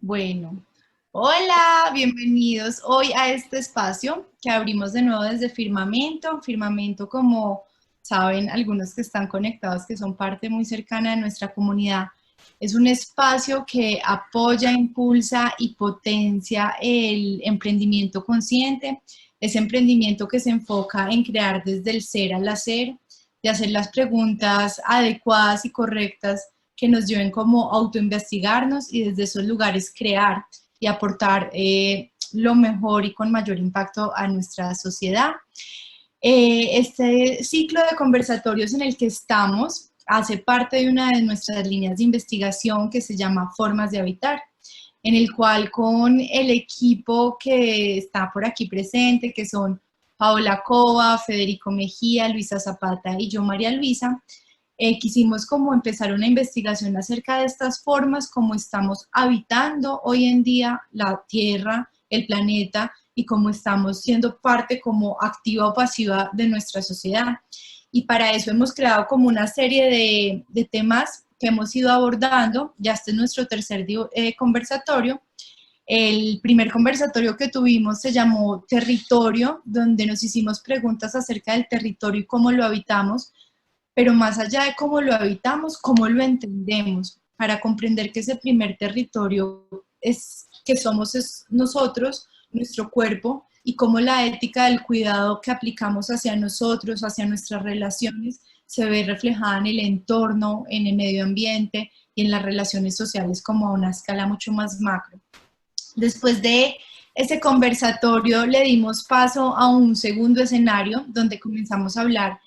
Bueno, hola, bienvenidos hoy a este espacio que abrimos de nuevo desde Firmamento. Firmamento, como saben algunos que están conectados, que son parte muy cercana de nuestra comunidad, es un espacio que apoya, impulsa y potencia el emprendimiento consciente, ese emprendimiento que se enfoca en crear desde el ser al hacer, de hacer las preguntas adecuadas y correctas que nos lleven como autoinvestigarnos y desde esos lugares crear y aportar lo mejor y con mayor impacto a nuestra sociedad. Este ciclo de conversatorios en el que estamos hace parte de una de nuestras líneas de investigación que se llama Formas de Habitar, en el cual con el equipo que está por aquí presente, que son Paola Cova, Federico Mejía, Luisa Zapata y yo, María Luisa, quisimos como empezar una investigación acerca de estas formas, cómo estamos habitando hoy en día la Tierra, el planeta, y cómo estamos siendo parte como activa o pasiva de nuestra sociedad. Y para eso hemos creado como una serie de temas que hemos ido abordando. Ya este es nuestro tercer conversatorio. El primer conversatorio que tuvimos se llamó Territorio, donde nos hicimos preguntas acerca del territorio y cómo lo habitamos, pero más allá de cómo lo habitamos, cómo lo entendemos, para comprender que ese primer territorio es que somos nosotros, nuestro cuerpo, y cómo la ética del cuidado que aplicamos hacia nosotros, hacia nuestras relaciones, se ve reflejada en el entorno, en el medio ambiente y en las relaciones sociales como a una escala mucho más macro. Después de ese conversatorio le dimos paso a un segundo escenario donde comenzamos a hablar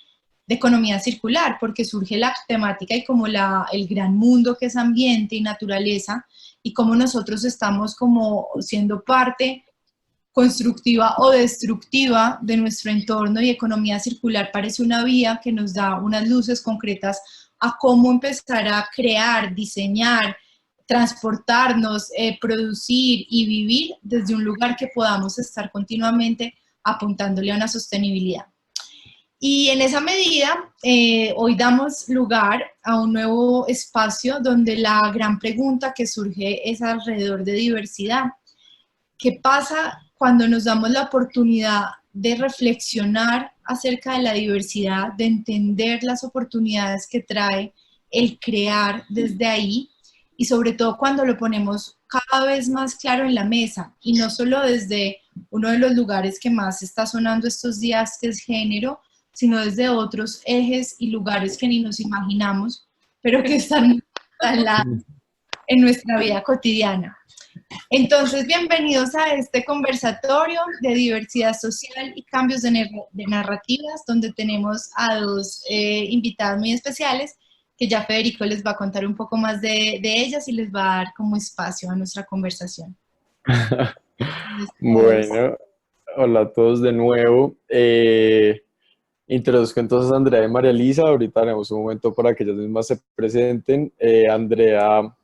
de economía circular, porque surge la temática y como el gran mundo que es ambiente y naturaleza, y cómo nosotros estamos como siendo parte constructiva o destructiva de nuestro entorno, y economía circular parece una vía que nos da unas luces concretas a cómo empezar a crear, diseñar, transportarnos, producir y vivir desde un lugar que podamos estar continuamente apuntándole a una sostenibilidad. Y en esa medida, hoy damos lugar a un nuevo espacio donde la gran pregunta que surge es alrededor de diversidad. ¿Qué pasa cuando nos damos la oportunidad de reflexionar acerca de la diversidad, de entender las oportunidades que trae el crear desde ahí, y sobre todo cuando lo ponemos cada vez más claro en la mesa y no solo desde uno de los lugares que más está sonando estos días, que es género, sino desde otros ejes y lugares que ni nos imaginamos, pero que están muy en nuestra vida cotidiana? Entonces, bienvenidos a este conversatorio de diversidad social y cambios de narrativas, donde tenemos a dos invitadas muy especiales, que ya Federico les va a contar un poco más de ellas y les va a dar como espacio a nuestra conversación. Después, Bueno, hola a todos de nuevo. Introduzco entonces a Andrea y María Elisa. Ahorita haremos un momento para que ellas mismas se presenten. Andrea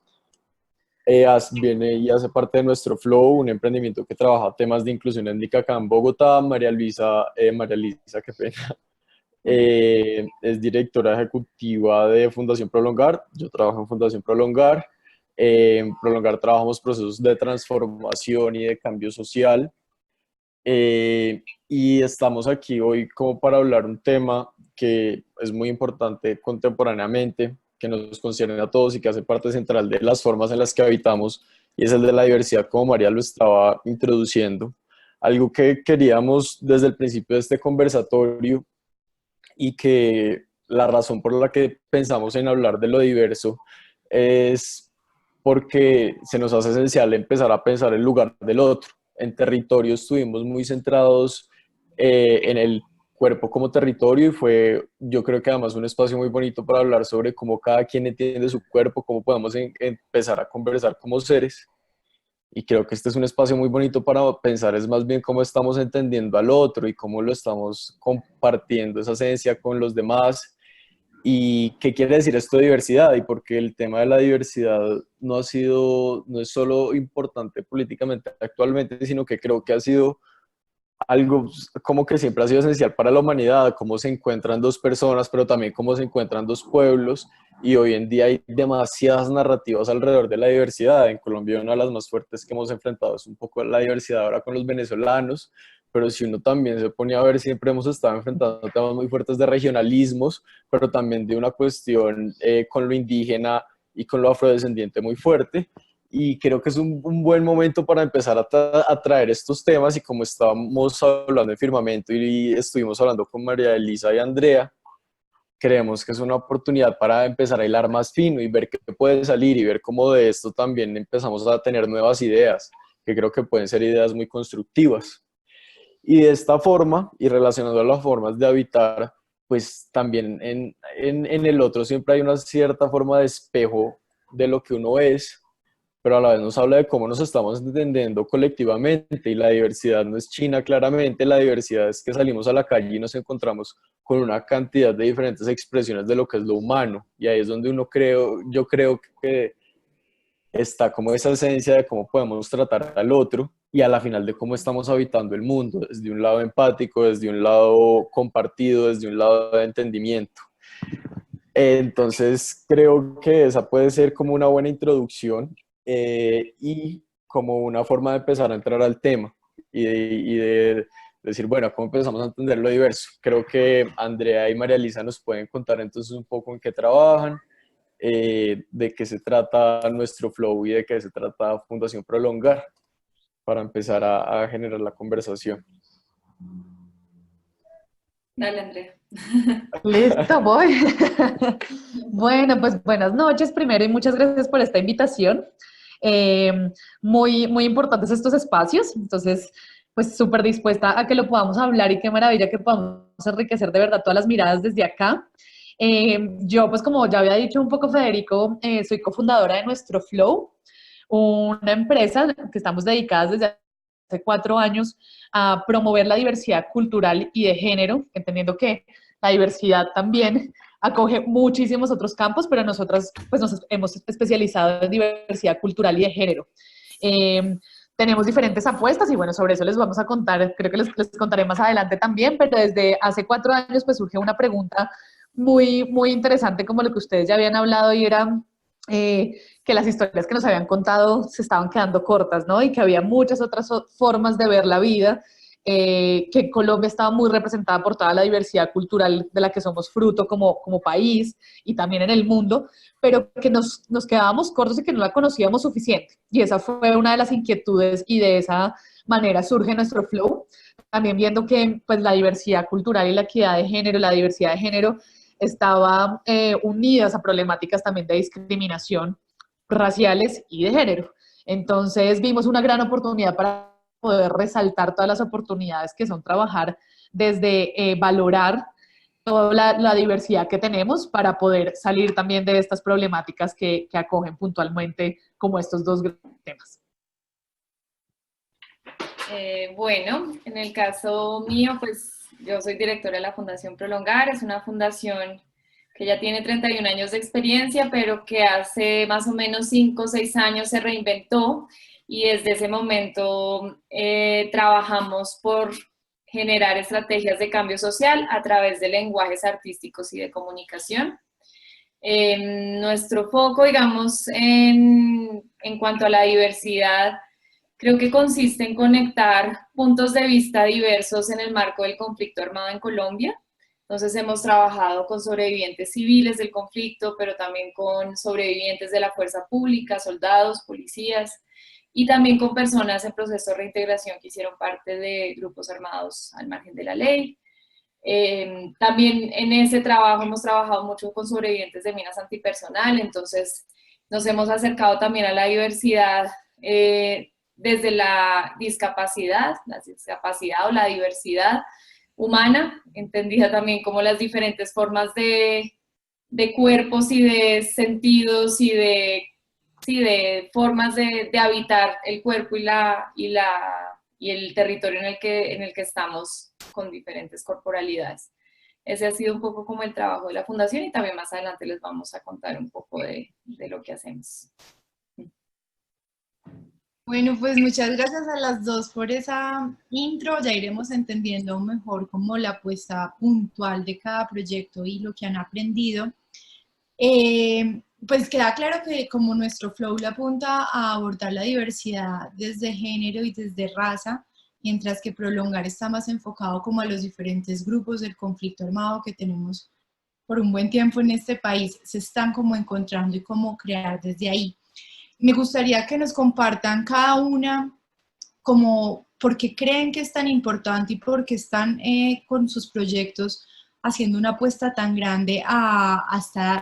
viene y hace parte de Nuestro Flow, un emprendimiento que trabaja temas de inclusión étnica acá en Bogotá. María Elisa, qué pena, es directora ejecutiva de Fundación Prolongar. Yo trabajo en Fundación Prolongar. En Prolongar trabajamos procesos de transformación y de cambio social. Y estamos aquí hoy como para hablar un tema que es muy importante contemporáneamente, que nos concierne a todos y que hace parte central de las formas en las que habitamos, y es el de la diversidad, como María lo estaba introduciendo. Algo que queríamos desde el principio de este conversatorio, y que la razón por la que pensamos en hablar de lo diverso es porque se nos hace esencial empezar a pensar el lugar del otro. En territorio estuvimos muy centrados en el cuerpo como territorio, y fue, yo creo que además, un espacio muy bonito para hablar sobre cómo cada quien entiende su cuerpo, cómo podemos empezar a conversar como seres. Y creo que este es un espacio muy bonito para pensar, es más bien cómo estamos entendiendo al otro y cómo lo estamos compartiendo esa esencia con los demás. ¿Y qué quiere decir esto de diversidad? Y porque el tema de la diversidad no es solo importante políticamente actualmente, sino que creo que ha sido algo como que siempre ha sido esencial para la humanidad, cómo se encuentran dos personas, pero también cómo se encuentran dos pueblos. y hoy en día hay demasiadas narrativas alrededor de la diversidad. En Colombia una de las más fuertes que hemos enfrentado es un poco la diversidad ahora con los venezolanos, pero si uno también se pone a ver, siempre hemos estado enfrentando temas muy fuertes de regionalismos, pero también de una cuestión con lo indígena y con lo afrodescendiente muy fuerte. Y creo que es un buen momento para empezar a traer estos temas, y como estábamos hablando de Firmamento y estuvimos hablando con María Elisa y Andrea, creemos que es una oportunidad para empezar a hilar más fino y ver qué puede salir, y ver cómo de esto también empezamos a tener nuevas ideas, que creo que pueden ser ideas muy constructivas. Y de esta forma, y relacionando a las formas de habitar, pues también en el otro siempre hay una cierta forma de espejo de lo que uno es, pero a la vez nos habla de cómo nos estamos entendiendo colectivamente, y la diversidad no es China claramente, la diversidad es que salimos a la calle y nos encontramos con una cantidad de diferentes expresiones de lo que es lo humano, y ahí es donde yo creo que está como esa esencia de cómo podemos tratar al otro, y a la final de cómo estamos habitando el mundo, desde un lado empático, desde un lado compartido, desde un lado de entendimiento. Entonces, creo que esa puede ser como una buena introducción, y como una forma de empezar a entrar al tema y de decir, bueno, ¿cómo empezamos a entender lo diverso? Creo que Andrea y María Elisa nos pueden contar entonces un poco en qué trabajan, de qué se trata nuestro flow y de qué se trata Fundación Prolongar, para empezar a generar la conversación. Dale, Andrea. Listo, voy. Bueno, pues buenas noches primero y muchas gracias por esta invitación. Eh, muy importantes estos espacios, entonces, pues súper dispuesta a que lo podamos hablar, y qué maravilla que podamos enriquecer de verdad todas las miradas desde acá. Yo, pues como ya había dicho un poco Federico, soy cofundadora de Nuestro Flow, una empresa que estamos dedicadas desde hace 4 años a promover la diversidad cultural y de género, entendiendo que la diversidad también acoge muchísimos otros campos, pero nosotras pues nos hemos especializado en diversidad cultural y de género. Tenemos diferentes apuestas y bueno, sobre eso les vamos a contar, creo que les contaré más adelante también, pero desde hace 4 años pues surge una pregunta muy interesante, como lo que ustedes ya habían hablado, y era que las historias que nos habían contado se estaban quedando cortas, ¿no? Y que había muchas otras formas de ver la vida, que Colombia estaba muy representada por toda la diversidad cultural de la que somos fruto como país y también en el mundo, pero que nos quedábamos cortos y que no la conocíamos suficiente. Y esa fue una de las inquietudes, y de esa manera surge Nuestro Flow, también viendo que pues, la diversidad cultural y la equidad de género, la diversidad de género, estaba unidas a problemáticas también de discriminación raciales y de género. Entonces vimos una gran oportunidad para poder resaltar todas las oportunidades que son trabajar desde valorar toda la diversidad que tenemos, para poder salir también de estas problemáticas que acogen puntualmente como estos dos temas. Bueno, en el caso mío, pues yo soy directora de la Fundación Prolongar. Es una fundación que ya tiene 31 años de experiencia, pero que hace más o menos 5 o 6 años se reinventó, y desde ese momento trabajamos por generar estrategias de cambio social a través de lenguajes artísticos y de comunicación. Nuestro foco, digamos, en cuanto a la diversidad, creo que consiste en conectar puntos de vista diversos en el marco del conflicto armado en Colombia. Entonces hemos trabajado con sobrevivientes civiles del conflicto, pero también con sobrevivientes de la fuerza pública, soldados, policías, y también con personas en proceso de reintegración que hicieron parte de grupos armados al margen de la ley. También en ese trabajo hemos trabajado mucho con sobrevivientes de minas antipersonal, entonces nos hemos acercado también a la diversidad desde la discapacidad o la diversidad humana, entendida también como las diferentes formas de cuerpos y de sentidos y de formas de habitar el cuerpo y el territorio en el que estamos con diferentes corporalidades. Ese ha sido un poco como el trabajo de la fundación, y también más adelante les vamos a contar un poco de lo que hacemos. Bueno, pues muchas gracias a las dos por esa intro. Ya iremos entendiendo mejor como la apuesta puntual de cada proyecto y lo que han aprendido. Pues queda claro que como nuestro flow le apunta a abordar la diversidad desde género y desde raza, mientras que prolongar está más enfocado como a los diferentes grupos del conflicto armado que tenemos por un buen tiempo en este país, se están como encontrando y cómo crear desde ahí. Me gustaría que nos compartan cada una como por qué creen que es tan importante y por qué están con sus proyectos haciendo una apuesta tan grande a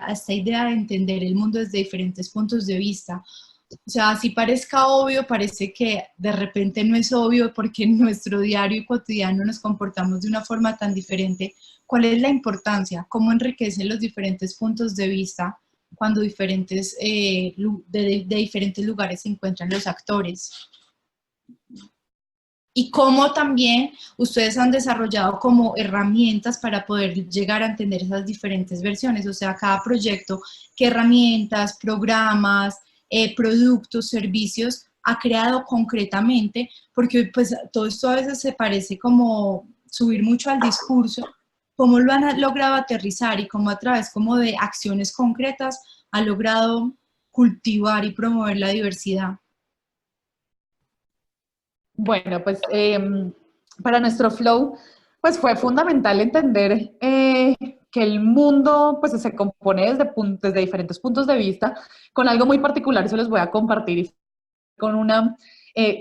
esta idea de entender el mundo desde diferentes puntos de vista. O sea, si parezca obvio, parece que de repente no es obvio porque en nuestro diario y cotidiano nos comportamos de una forma tan diferente. ¿Cuál es la importancia? ¿Cómo enriquecen los diferentes puntos de vista cuando de diferentes lugares se encuentran los actores? Y cómo también ustedes han desarrollado como herramientas para poder llegar a entender esas diferentes versiones, o sea, cada proyecto, qué herramientas, programas, productos, servicios ha creado concretamente, porque pues todo esto a veces se parece como subir mucho al discurso, cómo lo han logrado aterrizar y cómo a través como de acciones concretas ha logrado cultivar y promover la diversidad. Bueno, pues para nuestro flow, pues fue fundamental entender que el mundo pues se compone desde diferentes puntos de vista, con algo muy particular, eso les voy a compartir, con una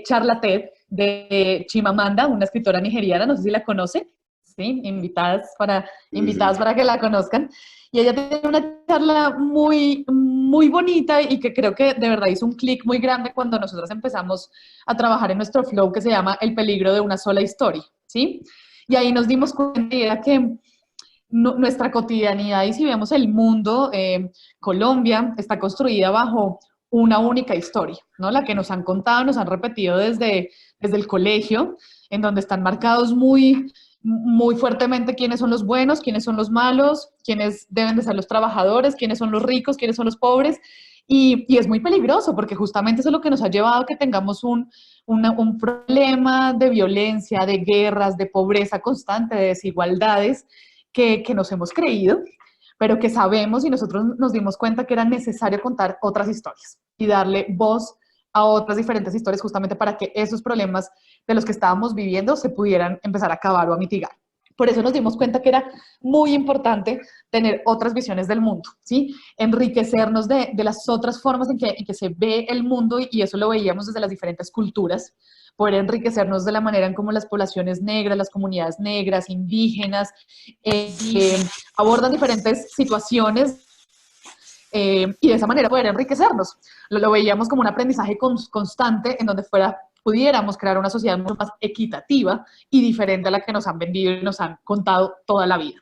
charla TED de Chimamanda, una escritora nigeriana, no sé si la conocen, ¿sí? Invitadas para que la conozcan. Y ella tiene una charla muy, muy bonita y que creo que de verdad hizo un clic muy grande cuando nosotros empezamos a trabajar en nuestro flow que se llama El peligro de una sola historia, ¿sí? Y ahí nos dimos cuenta que nuestra cotidianidad y si vemos el mundo, Colombia está construida bajo una única historia, ¿no? La que nos han contado, nos han repetido desde el colegio, en donde están marcados muy fuertemente quiénes son los buenos, quiénes son los malos, quiénes deben de ser los trabajadores, quiénes son los ricos, quiénes son los pobres. Y es muy peligroso porque justamente eso es lo que nos ha llevado a que tengamos un problema de violencia, de guerras, de pobreza constante, de desigualdades que nos hemos creído, pero que sabemos y nosotros nos dimos cuenta que era necesario contar otras historias y darle voz a otras diferentes historias justamente para que esos problemas de los que estábamos viviendo se pudieran empezar a acabar o a mitigar. Por eso nos dimos cuenta que era muy importante tener otras visiones del mundo, ¿sí? Enriquecernos de las otras formas en que se ve el mundo y eso lo veíamos desde las diferentes culturas, poder enriquecernos de la manera en cómo las poblaciones negras, las comunidades negras, indígenas, abordan diferentes situaciones y de esa manera poder enriquecernos. Lo veíamos como un aprendizaje constante en donde pudiéramos crear una sociedad mucho más equitativa y diferente a la que nos han vendido y nos han contado toda la vida.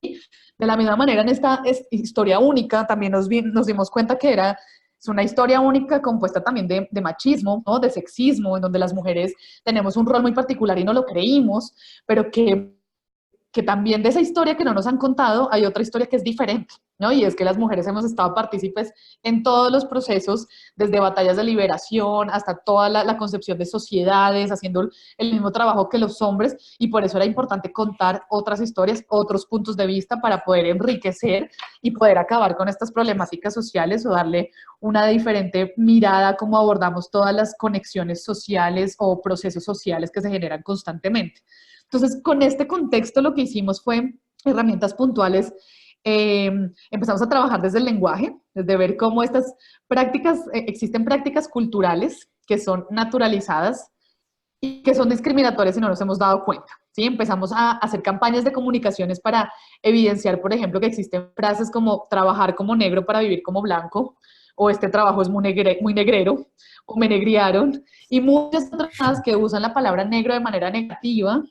De la misma manera, en esta historia única también nos dimos cuenta que es una historia única compuesta también de machismo, ¿no? De sexismo, en donde las mujeres tenemos un rol muy particular y no lo creímos, pero que también de esa historia que no nos han contado hay otra historia que es diferente, ¿no? Y es que las mujeres hemos estado partícipes en todos los procesos, desde batallas de liberación hasta toda la concepción de sociedades, haciendo el mismo trabajo que los hombres, y por eso era importante contar otras historias, otros puntos de vista para poder enriquecer y poder acabar con estas problemáticas sociales o darle una diferente mirada a cómo abordamos todas las conexiones sociales o procesos sociales que se generan constantemente. Entonces, con este contexto lo que hicimos fue herramientas puntuales. Empezamos a trabajar desde el lenguaje, desde ver cómo estas prácticas, existen prácticas culturales que son naturalizadas y que son discriminatorias y no nos hemos dado cuenta, ¿sí? Empezamos a hacer campañas de comunicaciones para evidenciar, por ejemplo, que existen frases como trabajar como negro para vivir como blanco, o este trabajo es muy negrero, o me negriaron, y muchas otras más que usan la palabra negro de manera negativa,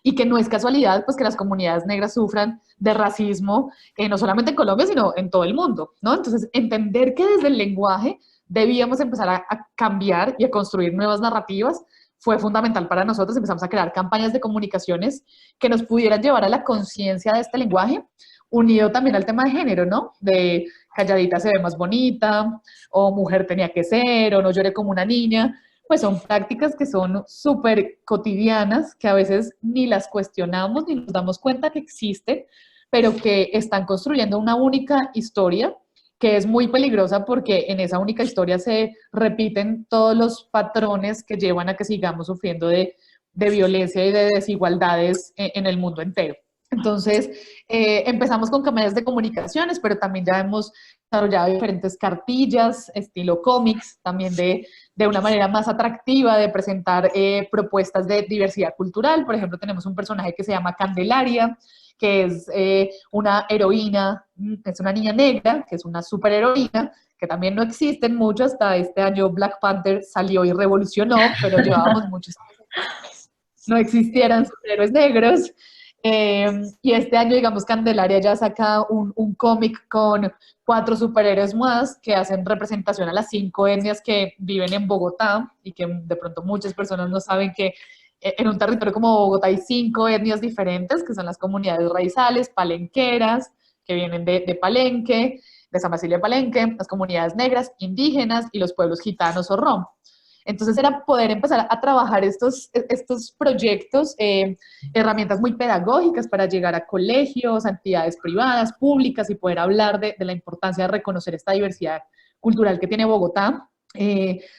y que no es casualidad pues que las comunidades negras sufran de racismo, no solamente en Colombia, sino en todo el mundo, ¿no? Entonces, entender que desde el lenguaje debíamos empezar a cambiar y a construir nuevas narrativas fue fundamental para nosotros. Empezamos a crear campañas de comunicaciones que nos pudieran llevar a la conciencia de este lenguaje, unido también al tema de género, ¿no? De calladita se ve más bonita, o mujer tenía que ser, o no lloré como una niña. Pues son prácticas que son súper cotidianas, que a veces ni las cuestionamos ni nos damos cuenta que existen, pero que están construyendo una única historia que es muy peligrosa porque en esa única historia se repiten todos los patrones que llevan a que sigamos sufriendo de violencia y de desigualdades en el mundo entero. Entonces, empezamos con campañas de comunicaciones, pero también ya hemos desarrollado diferentes cartillas, estilo cómics, también de una manera más atractiva de presentar propuestas de diversidad cultural. Por ejemplo, tenemos un personaje que se llama Candelaria, que es una heroína, es una niña negra, que es una superheroína, que también no existen mucho, hasta este año Black Panther salió y revolucionó, pero llevábamos muchos años, no existieran superhéroes negros. Y este año, digamos, Candelaria ya saca un cómic con 4 superhéroes más que hacen representación a las 5 etnias que viven en Bogotá y que de pronto muchas personas no saben que en un territorio como Bogotá hay 5 etnias diferentes, que son las comunidades raizales, palenqueras, que vienen de Palenque, de San Basilio de Palenque, las comunidades negras, indígenas y los pueblos gitanos o rom. Entonces era poder empezar a trabajar estos proyectos, herramientas muy pedagógicas para llegar a colegios, a entidades privadas, públicas y poder hablar de la importancia de reconocer esta diversidad cultural que tiene Bogotá.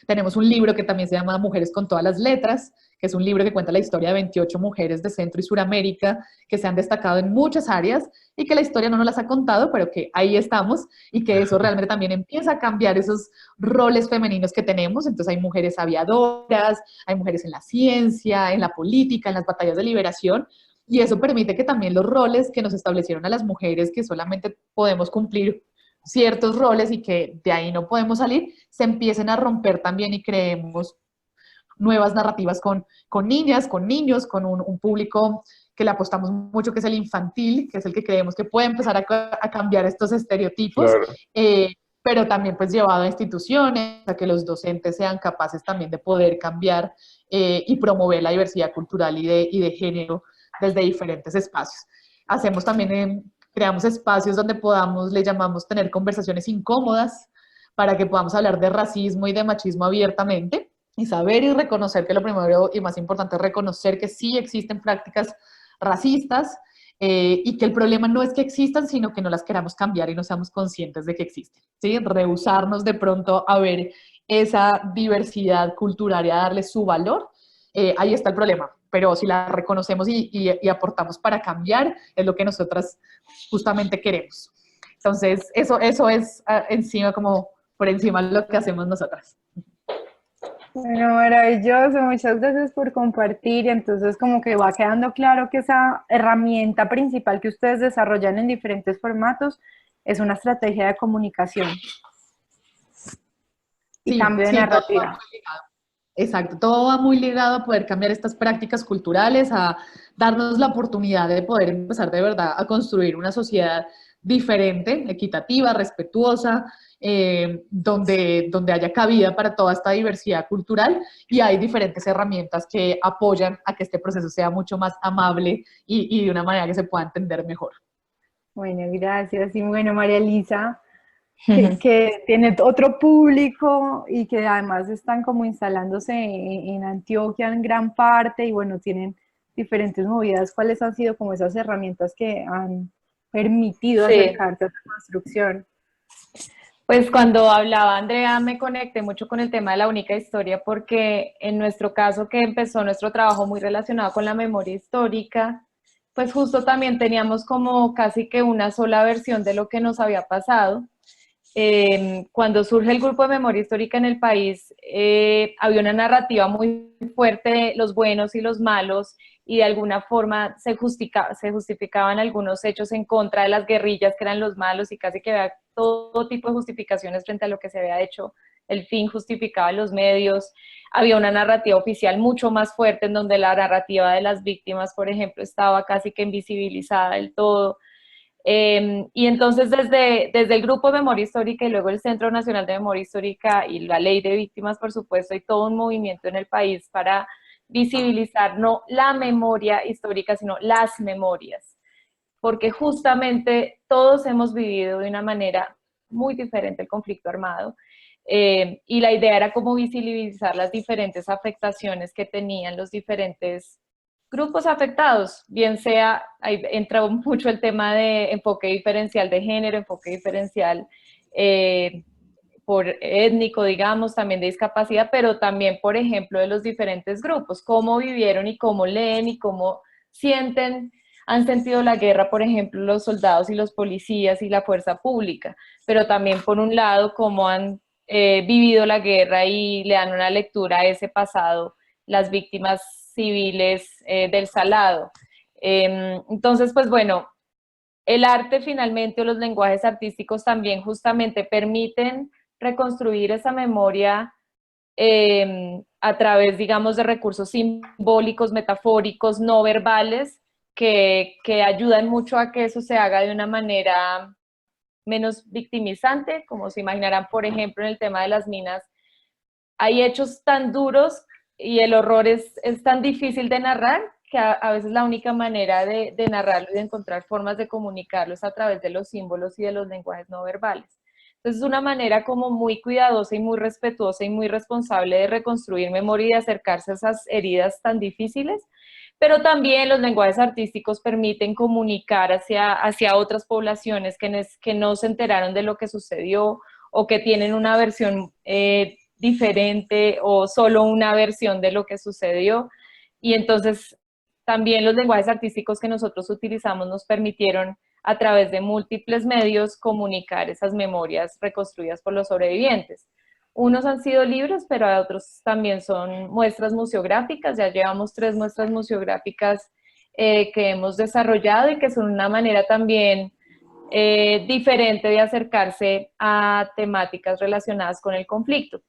Tenemos un libro que también se llama Mujeres con todas las letras, que es un libro que cuenta la historia de 28 mujeres de Centro y Suramérica que se han destacado en muchas áreas y que la historia no nos las ha contado, pero que ahí estamos y que eso realmente también empieza a cambiar esos roles femeninos que tenemos. Entonces hay mujeres aviadoras, hay mujeres en la ciencia, en la política, en las batallas de liberación, y eso permite que también los roles que nos establecieron a las mujeres, que solamente podemos cumplir ciertos roles y que de ahí no podemos salir, se empiecen a romper también y creemos nuevas narrativas con niñas, con niños, con un público que le apostamos mucho, que es el infantil, que es el que creemos que puede empezar a cambiar estos estereotipos, Claro. pero también pues llevado a instituciones, a que los docentes sean capaces también de poder cambiar y promover la diversidad cultural y de género desde diferentes espacios. Hacemos también, creamos espacios donde podamos, le llamamos tener conversaciones incómodas para que podamos hablar de racismo y de machismo abiertamente y saber y reconocer que lo primero y más importante es reconocer que sí existen prácticas racistas y que el problema no es que existan, sino que no las queramos cambiar y no seamos conscientes de que existen, ¿sí? Rehusarnos de pronto a ver esa diversidad cultural y a darle su valor, ahí está el problema. Pero si la reconocemos y aportamos para cambiar, es lo que nosotras justamente queremos. Entonces, eso es encima como por encima lo que hacemos nosotras. Bueno, maravilloso, muchas gracias por compartir. Entonces, como que va quedando claro que esa herramienta principal que ustedes desarrollan en diferentes formatos es una estrategia de comunicación y Sí, cambio de sí, narrativa. exacto, todo va muy ligado a poder cambiar estas prácticas culturales, a darnos la oportunidad de poder empezar de verdad a construir una sociedad diferente, equitativa, respetuosa, donde haya cabida para toda esta diversidad cultural y hay diferentes herramientas que apoyan a que este proceso sea mucho más amable y de una manera que se pueda entender mejor. Bueno, gracias. Y bueno, María Elisa, que tiene otro público y que además están como instalándose en Antioquia en gran parte y bueno, tienen diferentes movidas. ¿Cuáles han sido como esas herramientas que han permitido acercarse a esta construcción? Pues cuando hablaba Andrea me conecté mucho con el tema de la única historia porque en nuestro caso que empezó nuestro trabajo muy relacionado con la memoria histórica, pues justo también teníamos como casi que una sola versión de lo que nos había pasado. Cuando surge el grupo de memoria histórica en el país, había una narrativa muy fuerte de los buenos y los malos y de alguna forma se justificaban algunos hechos en contra de las guerrillas que eran los malos y casi que había todo tipo de justificaciones frente a lo que se había hecho. El fin justificaba los medios. Había una narrativa oficial mucho más fuerte en donde la narrativa de las víctimas, por ejemplo, estaba casi que invisibilizada del todo. Y entonces desde el Grupo de Memoria Histórica y luego el Centro Nacional de Memoria Histórica y la Ley de Víctimas, por supuesto, hay todo un movimiento en el país para visibilizar no la memoria histórica, sino las memorias, porque justamente todos hemos vivido de una manera muy diferente el conflicto armado, y la idea era cómo visibilizar las diferentes afectaciones que tenían los diferentes grupos afectados, bien sea, ahí entra mucho el tema de enfoque diferencial de género, enfoque diferencial por étnico, digamos, también de discapacidad, pero también, por ejemplo, de los diferentes grupos, cómo vivieron y cómo leen y cómo sienten, han sentido la guerra, por ejemplo, los soldados y los policías y la fuerza pública, pero también, por un lado, cómo han vivido la guerra y le dan una lectura a ese pasado, las víctimas civiles del Salado. Entonces, pues bueno, el arte finalmente o los lenguajes artísticos también justamente permiten reconstruir esa memoria a través, digamos, de recursos simbólicos, metafóricos, no verbales, que ayudan mucho a que eso se haga de una manera menos victimizante, como se imaginarán, por ejemplo, en el tema de las minas. Hay hechos tan duros y el horror es tan difícil de narrar que a veces la única manera de narrarlo y de encontrar formas de comunicarlo es a través de los símbolos y de los lenguajes no verbales. Entonces es una manera como muy cuidadosa y muy respetuosa y muy responsable de reconstruir memoria y de acercarse a esas heridas tan difíciles, pero también los lenguajes artísticos permiten comunicar hacia otras poblaciones que no se enteraron de lo que sucedió o que tienen una versión diferente o solo una versión de lo que sucedió. Y entonces también los lenguajes artísticos que nosotros utilizamos nos permitieron a través de múltiples medios comunicar esas memorias reconstruidas por los sobrevivientes. Unos han sido libros, pero otros también son muestras museográficas. Ya llevamos 3 muestras museográficas que hemos desarrollado y que son una manera también diferente de acercarse a temáticas relacionadas con el conflicto.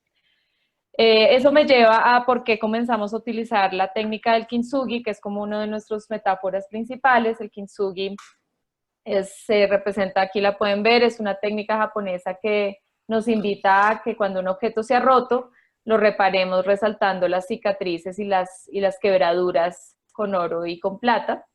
Eso me lleva a por qué comenzamos a utilizar la técnica del kintsugi, que es como una de nuestras metáforas principales. El kintsugi se representa, aquí la pueden ver, es una técnica japonesa que nos invita a que cuando un objeto se ha roto, lo reparemos resaltando las cicatrices y las quebraduras con oro y con plata,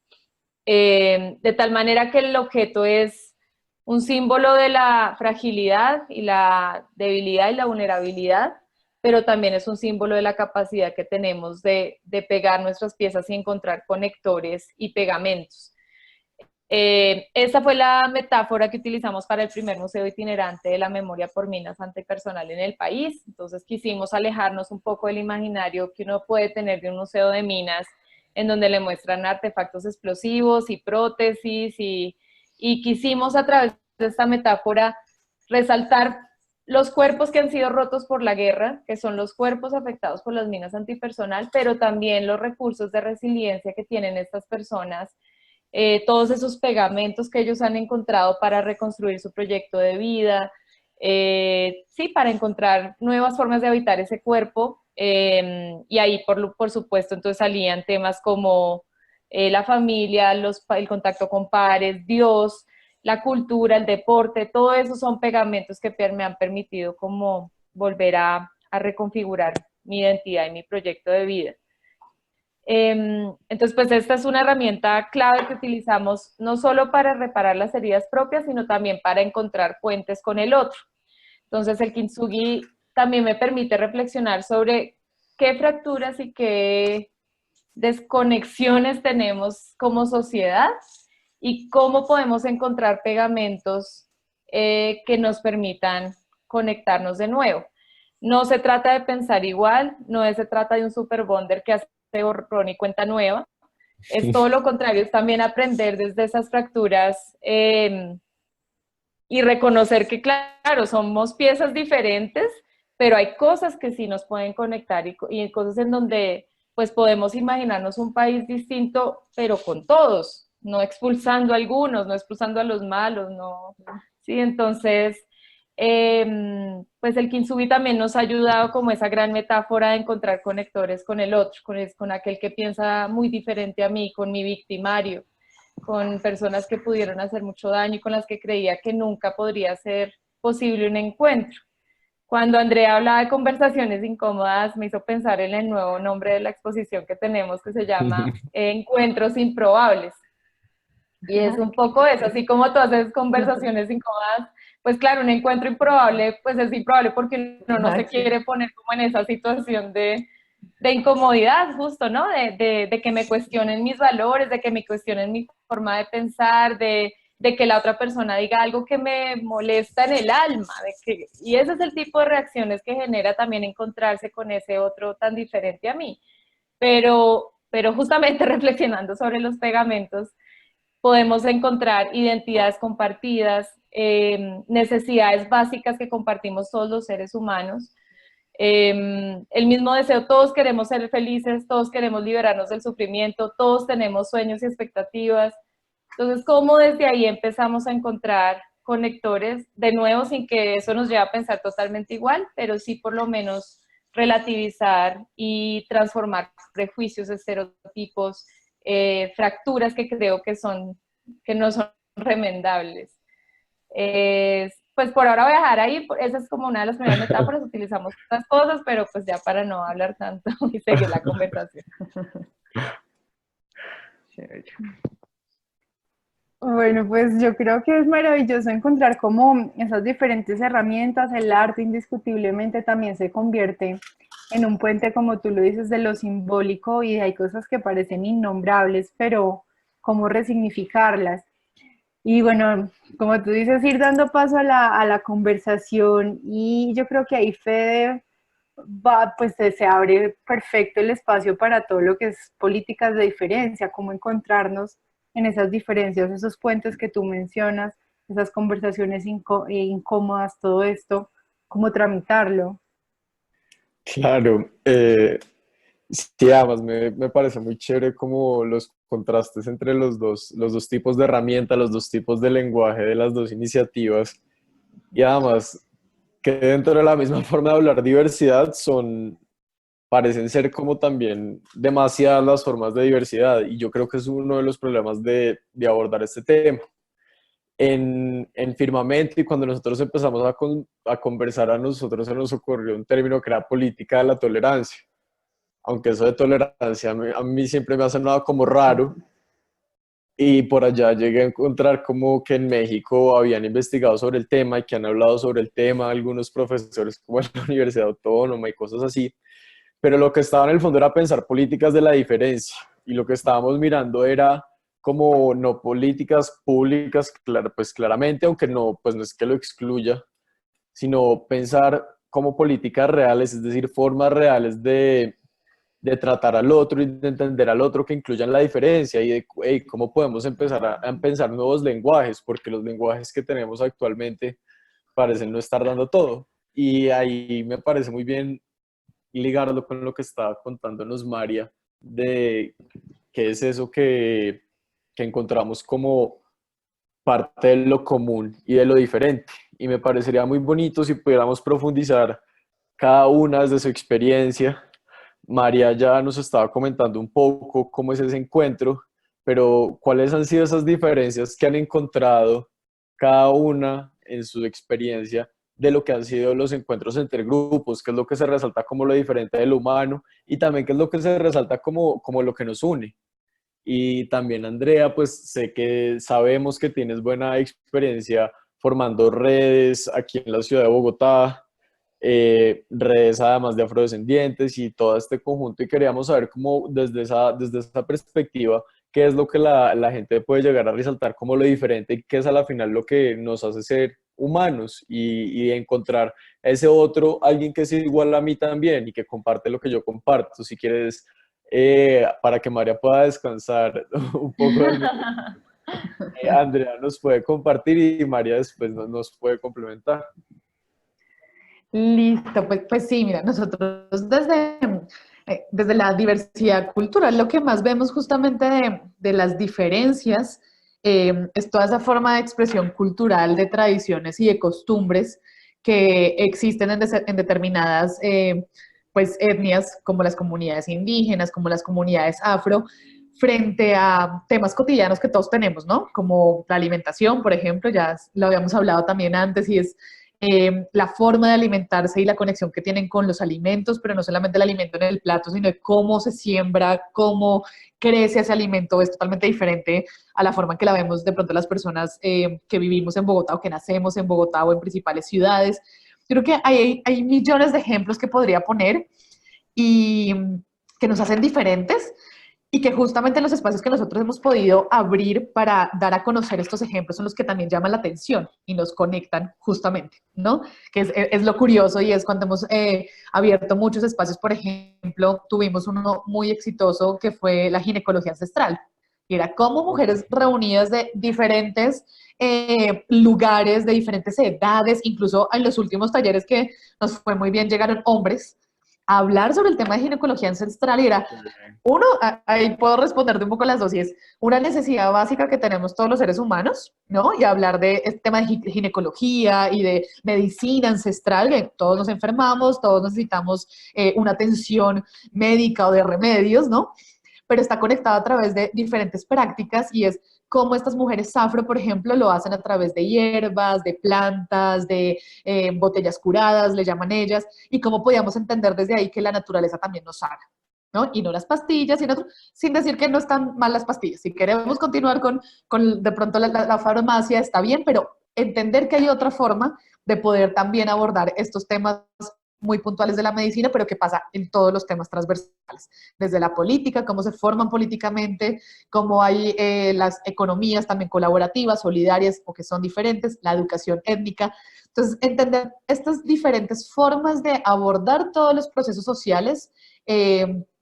de tal manera que el objeto es un símbolo de la fragilidad y la debilidad y la vulnerabilidad, pero también es un símbolo de la capacidad que tenemos de pegar nuestras piezas y encontrar conectores y pegamentos. Esa fue la metáfora que utilizamos para el primer museo itinerante de la memoria por minas antipersonal en el país. Entonces quisimos alejarnos un poco del imaginario que uno puede tener de un museo de minas, en donde le muestran artefactos explosivos y prótesis, y quisimos a través de esta metáfora resaltar los cuerpos que han sido rotos por la guerra, que son los cuerpos afectados por las minas antipersonal, pero también los recursos de resiliencia que tienen estas personas, todos esos pegamentos que ellos han encontrado para reconstruir su proyecto de vida, sí, para encontrar nuevas formas de habitar ese cuerpo, y ahí por supuesto entonces salían temas como la familia, el contacto con pares, Dios, la cultura, el deporte, todo eso son pegamentos que me han permitido como volver a reconfigurar mi identidad y mi proyecto de vida. Entonces, pues esta es una herramienta clave que utilizamos no solo para reparar las heridas propias, sino también para encontrar puentes con el otro. Entonces, el kintsugi también me permite reflexionar sobre qué fracturas y qué desconexiones tenemos como sociedad y cómo podemos encontrar pegamentos que nos permitan conectarnos de nuevo. No se trata de pensar igual, no se trata de un super bonder que hace borrón y cuenta nueva, es todo lo contrario, es también aprender desde esas fracturas y reconocer que, claro, somos piezas diferentes, pero hay cosas que sí nos pueden conectar y cosas en donde pues podemos imaginarnos un país distinto, pero con todos, no expulsando a algunos, no expulsando a los malos, no, sí, entonces pues el kintsugi también nos ha ayudado como esa gran metáfora de encontrar conectores con el otro, con aquel que piensa muy diferente a mí, con mi victimario, con personas que pudieron hacer mucho daño y con las que creía que nunca podría ser posible un encuentro. Cuando Andrea hablaba de conversaciones incómodas, me hizo pensar en el nuevo nombre de la exposición que tenemos, que se llama Encuentros Improbables. Y es un poco eso, así como todas esas conversaciones incómodas, pues claro, un encuentro improbable, pues es improbable porque uno no se quiere poner como en esa situación de de incomodidad, justo, ¿no? De que me cuestionen mis valores, de que me cuestionen mi forma de pensar, de que la otra persona diga algo que me molesta en el alma. Y ese es el tipo de reacciones que genera también encontrarse con ese otro tan diferente a mí. Pero justamente reflexionando sobre los pegamentos, podemos encontrar identidades compartidas, necesidades básicas que compartimos todos los seres humanos. El mismo deseo, todos queremos ser felices, todos queremos liberarnos del sufrimiento, todos tenemos sueños y expectativas. Entonces, ¿cómo desde ahí empezamos a encontrar conectores? De nuevo, sin que eso nos lleve a pensar totalmente igual, pero sí por lo menos relativizar y transformar prejuicios, estereotipos, fracturas que creo que no son remendables. Pues por ahora voy a dejar ahí, esa es como una de las primeras metáforas, utilizamos otras cosas, pero pues ya para no hablar tanto y seguir la conversación. Bueno, pues yo creo que es maravilloso encontrar cómo esas diferentes herramientas, el arte indiscutiblemente también se convierte en un puente, como tú lo dices, de lo simbólico, y hay cosas que parecen innombrables, pero cómo resignificarlas. Y bueno, como tú dices, ir dando paso a la conversación, y yo creo que ahí Fede pues se abre perfecto el espacio para todo lo que es políticas de diferencia, cómo encontrarnos en esas diferencias, esos puentes que tú mencionas, esas conversaciones incómodas, todo esto, cómo tramitarlo. Claro, sí, además me parece muy chévere como los contrastes entre los dos tipos de herramientas, los dos tipos de lenguaje de las dos iniciativas, y además que dentro de la misma forma de hablar diversidad parecen ser como también demasiadas las formas de diversidad, y yo creo que es uno de los problemas de abordar este tema. En Firmamento, y cuando nosotros empezamos a conversar, a nosotros se nos ocurrió un término que era política de la tolerancia, aunque eso de tolerancia a mí siempre me ha sonado como raro, y por allá llegué a encontrar como que en México habían investigado sobre el tema y que han hablado sobre el tema algunos profesores como en la Universidad Autónoma y cosas así, pero lo que estaba en el fondo era pensar políticas de la diferencia, y lo que estábamos mirando era como no políticas públicas, pues claramente, aunque no, pues no es que lo excluya, sino pensar como políticas reales, es decir, formas reales de tratar al otro y de entender al otro que incluyan la diferencia, y de cómo podemos empezar a pensar nuevos lenguajes, porque los lenguajes que tenemos actualmente parecen no estar dando todo. Y ahí me parece muy bien ligarlo con lo que estaba contándonos María, de qué es eso que encontramos como parte de lo común y de lo diferente. Y me parecería muy bonito si pudiéramos profundizar cada una desde su experiencia. María ya nos estaba comentando un poco cómo es ese encuentro, pero ¿cuáles han sido esas diferencias que han encontrado cada una en su experiencia de lo que han sido los encuentros entre grupos? ¿Qué es lo que se resalta como lo diferente del humano? Y también qué es lo que se resalta como lo que nos une. Y también, Andrea, pues sé que sabemos que tienes buena experiencia formando redes aquí en la ciudad de Bogotá, redes además de afrodescendientes y todo este conjunto, y queríamos saber cómo desde esa perspectiva, qué es lo que la gente puede llegar a resaltar como lo diferente, y qué es a la final lo que nos hace ser humanos, y encontrar ese otro, alguien que es igual a mí también y que comparte lo que yo comparto. Si quieres, para que María pueda descansar un poco Andrea nos puede compartir y María después nos puede complementar. Listo, pues sí, mira, nosotros desde la diversidad cultural lo que más vemos justamente de las diferencias es toda esa forma de expresión cultural de tradiciones y de costumbres que existen en determinadas pues, etnias, como las comunidades indígenas, como las comunidades afro, frente a temas cotidianos que todos tenemos, ¿no? Como la alimentación, por ejemplo, ya lo habíamos hablado también antes, y es la forma de alimentarse y la conexión que tienen con los alimentos, pero no solamente el alimento en el plato, sino de cómo se siembra, cómo crece ese alimento, es totalmente diferente a la forma en que la vemos de pronto las personas que vivimos en Bogotá o que nacemos en Bogotá o en principales ciudades. Creo que hay millones de ejemplos que podría poner, y que nos hacen diferentes y que justamente los espacios que nosotros hemos podido abrir para dar a conocer estos ejemplos son los que también llaman la atención y nos conectan justamente, ¿no? Que es lo curioso y es cuando hemos abierto muchos espacios, por ejemplo, tuvimos uno muy exitoso que fue la ginecología ancestral. Y era como mujeres reunidas de diferentes lugares, de diferentes edades, incluso en los últimos talleres que nos fue muy bien, llegaron hombres a hablar sobre el tema de ginecología ancestral y era, uno, ahí puedo responderte un poco las dos, y es una necesidad básica que tenemos todos los seres humanos, ¿no? Y hablar de este tema de ginecología y de medicina ancestral, que todos nos enfermamos, todos necesitamos una atención médica o de remedios, ¿no? Pero está conectado a través de diferentes prácticas y es cómo estas mujeres afro, por ejemplo, lo hacen a través de hierbas, de plantas, de botellas curadas, le llaman ellas, y cómo podíamos entender desde ahí que la naturaleza también nos sana, ¿no? Y no las pastillas, sin decir que no están mal las pastillas. Si queremos continuar con de pronto la farmacia, está bien, pero entender que hay otra forma de poder también abordar estos temas muy puntuales de la medicina, pero que pasa en todos los temas transversales, desde la política, cómo se forman políticamente, cómo hay las economías también colaborativas, solidarias o que son diferentes, la educación étnica. Entonces, entender estas diferentes formas de abordar todos los procesos sociales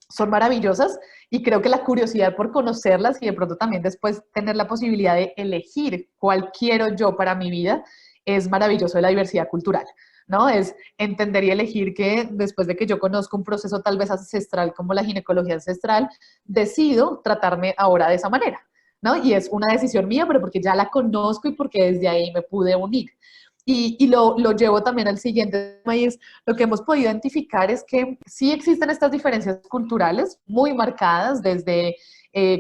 son maravillosas y creo que la curiosidad por conocerlas y de pronto también después tener la posibilidad de elegir cuál quiero yo para mi vida es maravilloso de la diversidad cultural. ¿No? Es entender y elegir que después de que yo conozco un proceso tal vez ancestral como la ginecología ancestral, decido tratarme ahora de esa manera, ¿no? Y es una decisión mía, pero porque ya la conozco y porque desde ahí me pude unir. Y lo llevo también al siguiente tema y es lo que hemos podido identificar es que sí existen estas diferencias culturales muy marcadas desde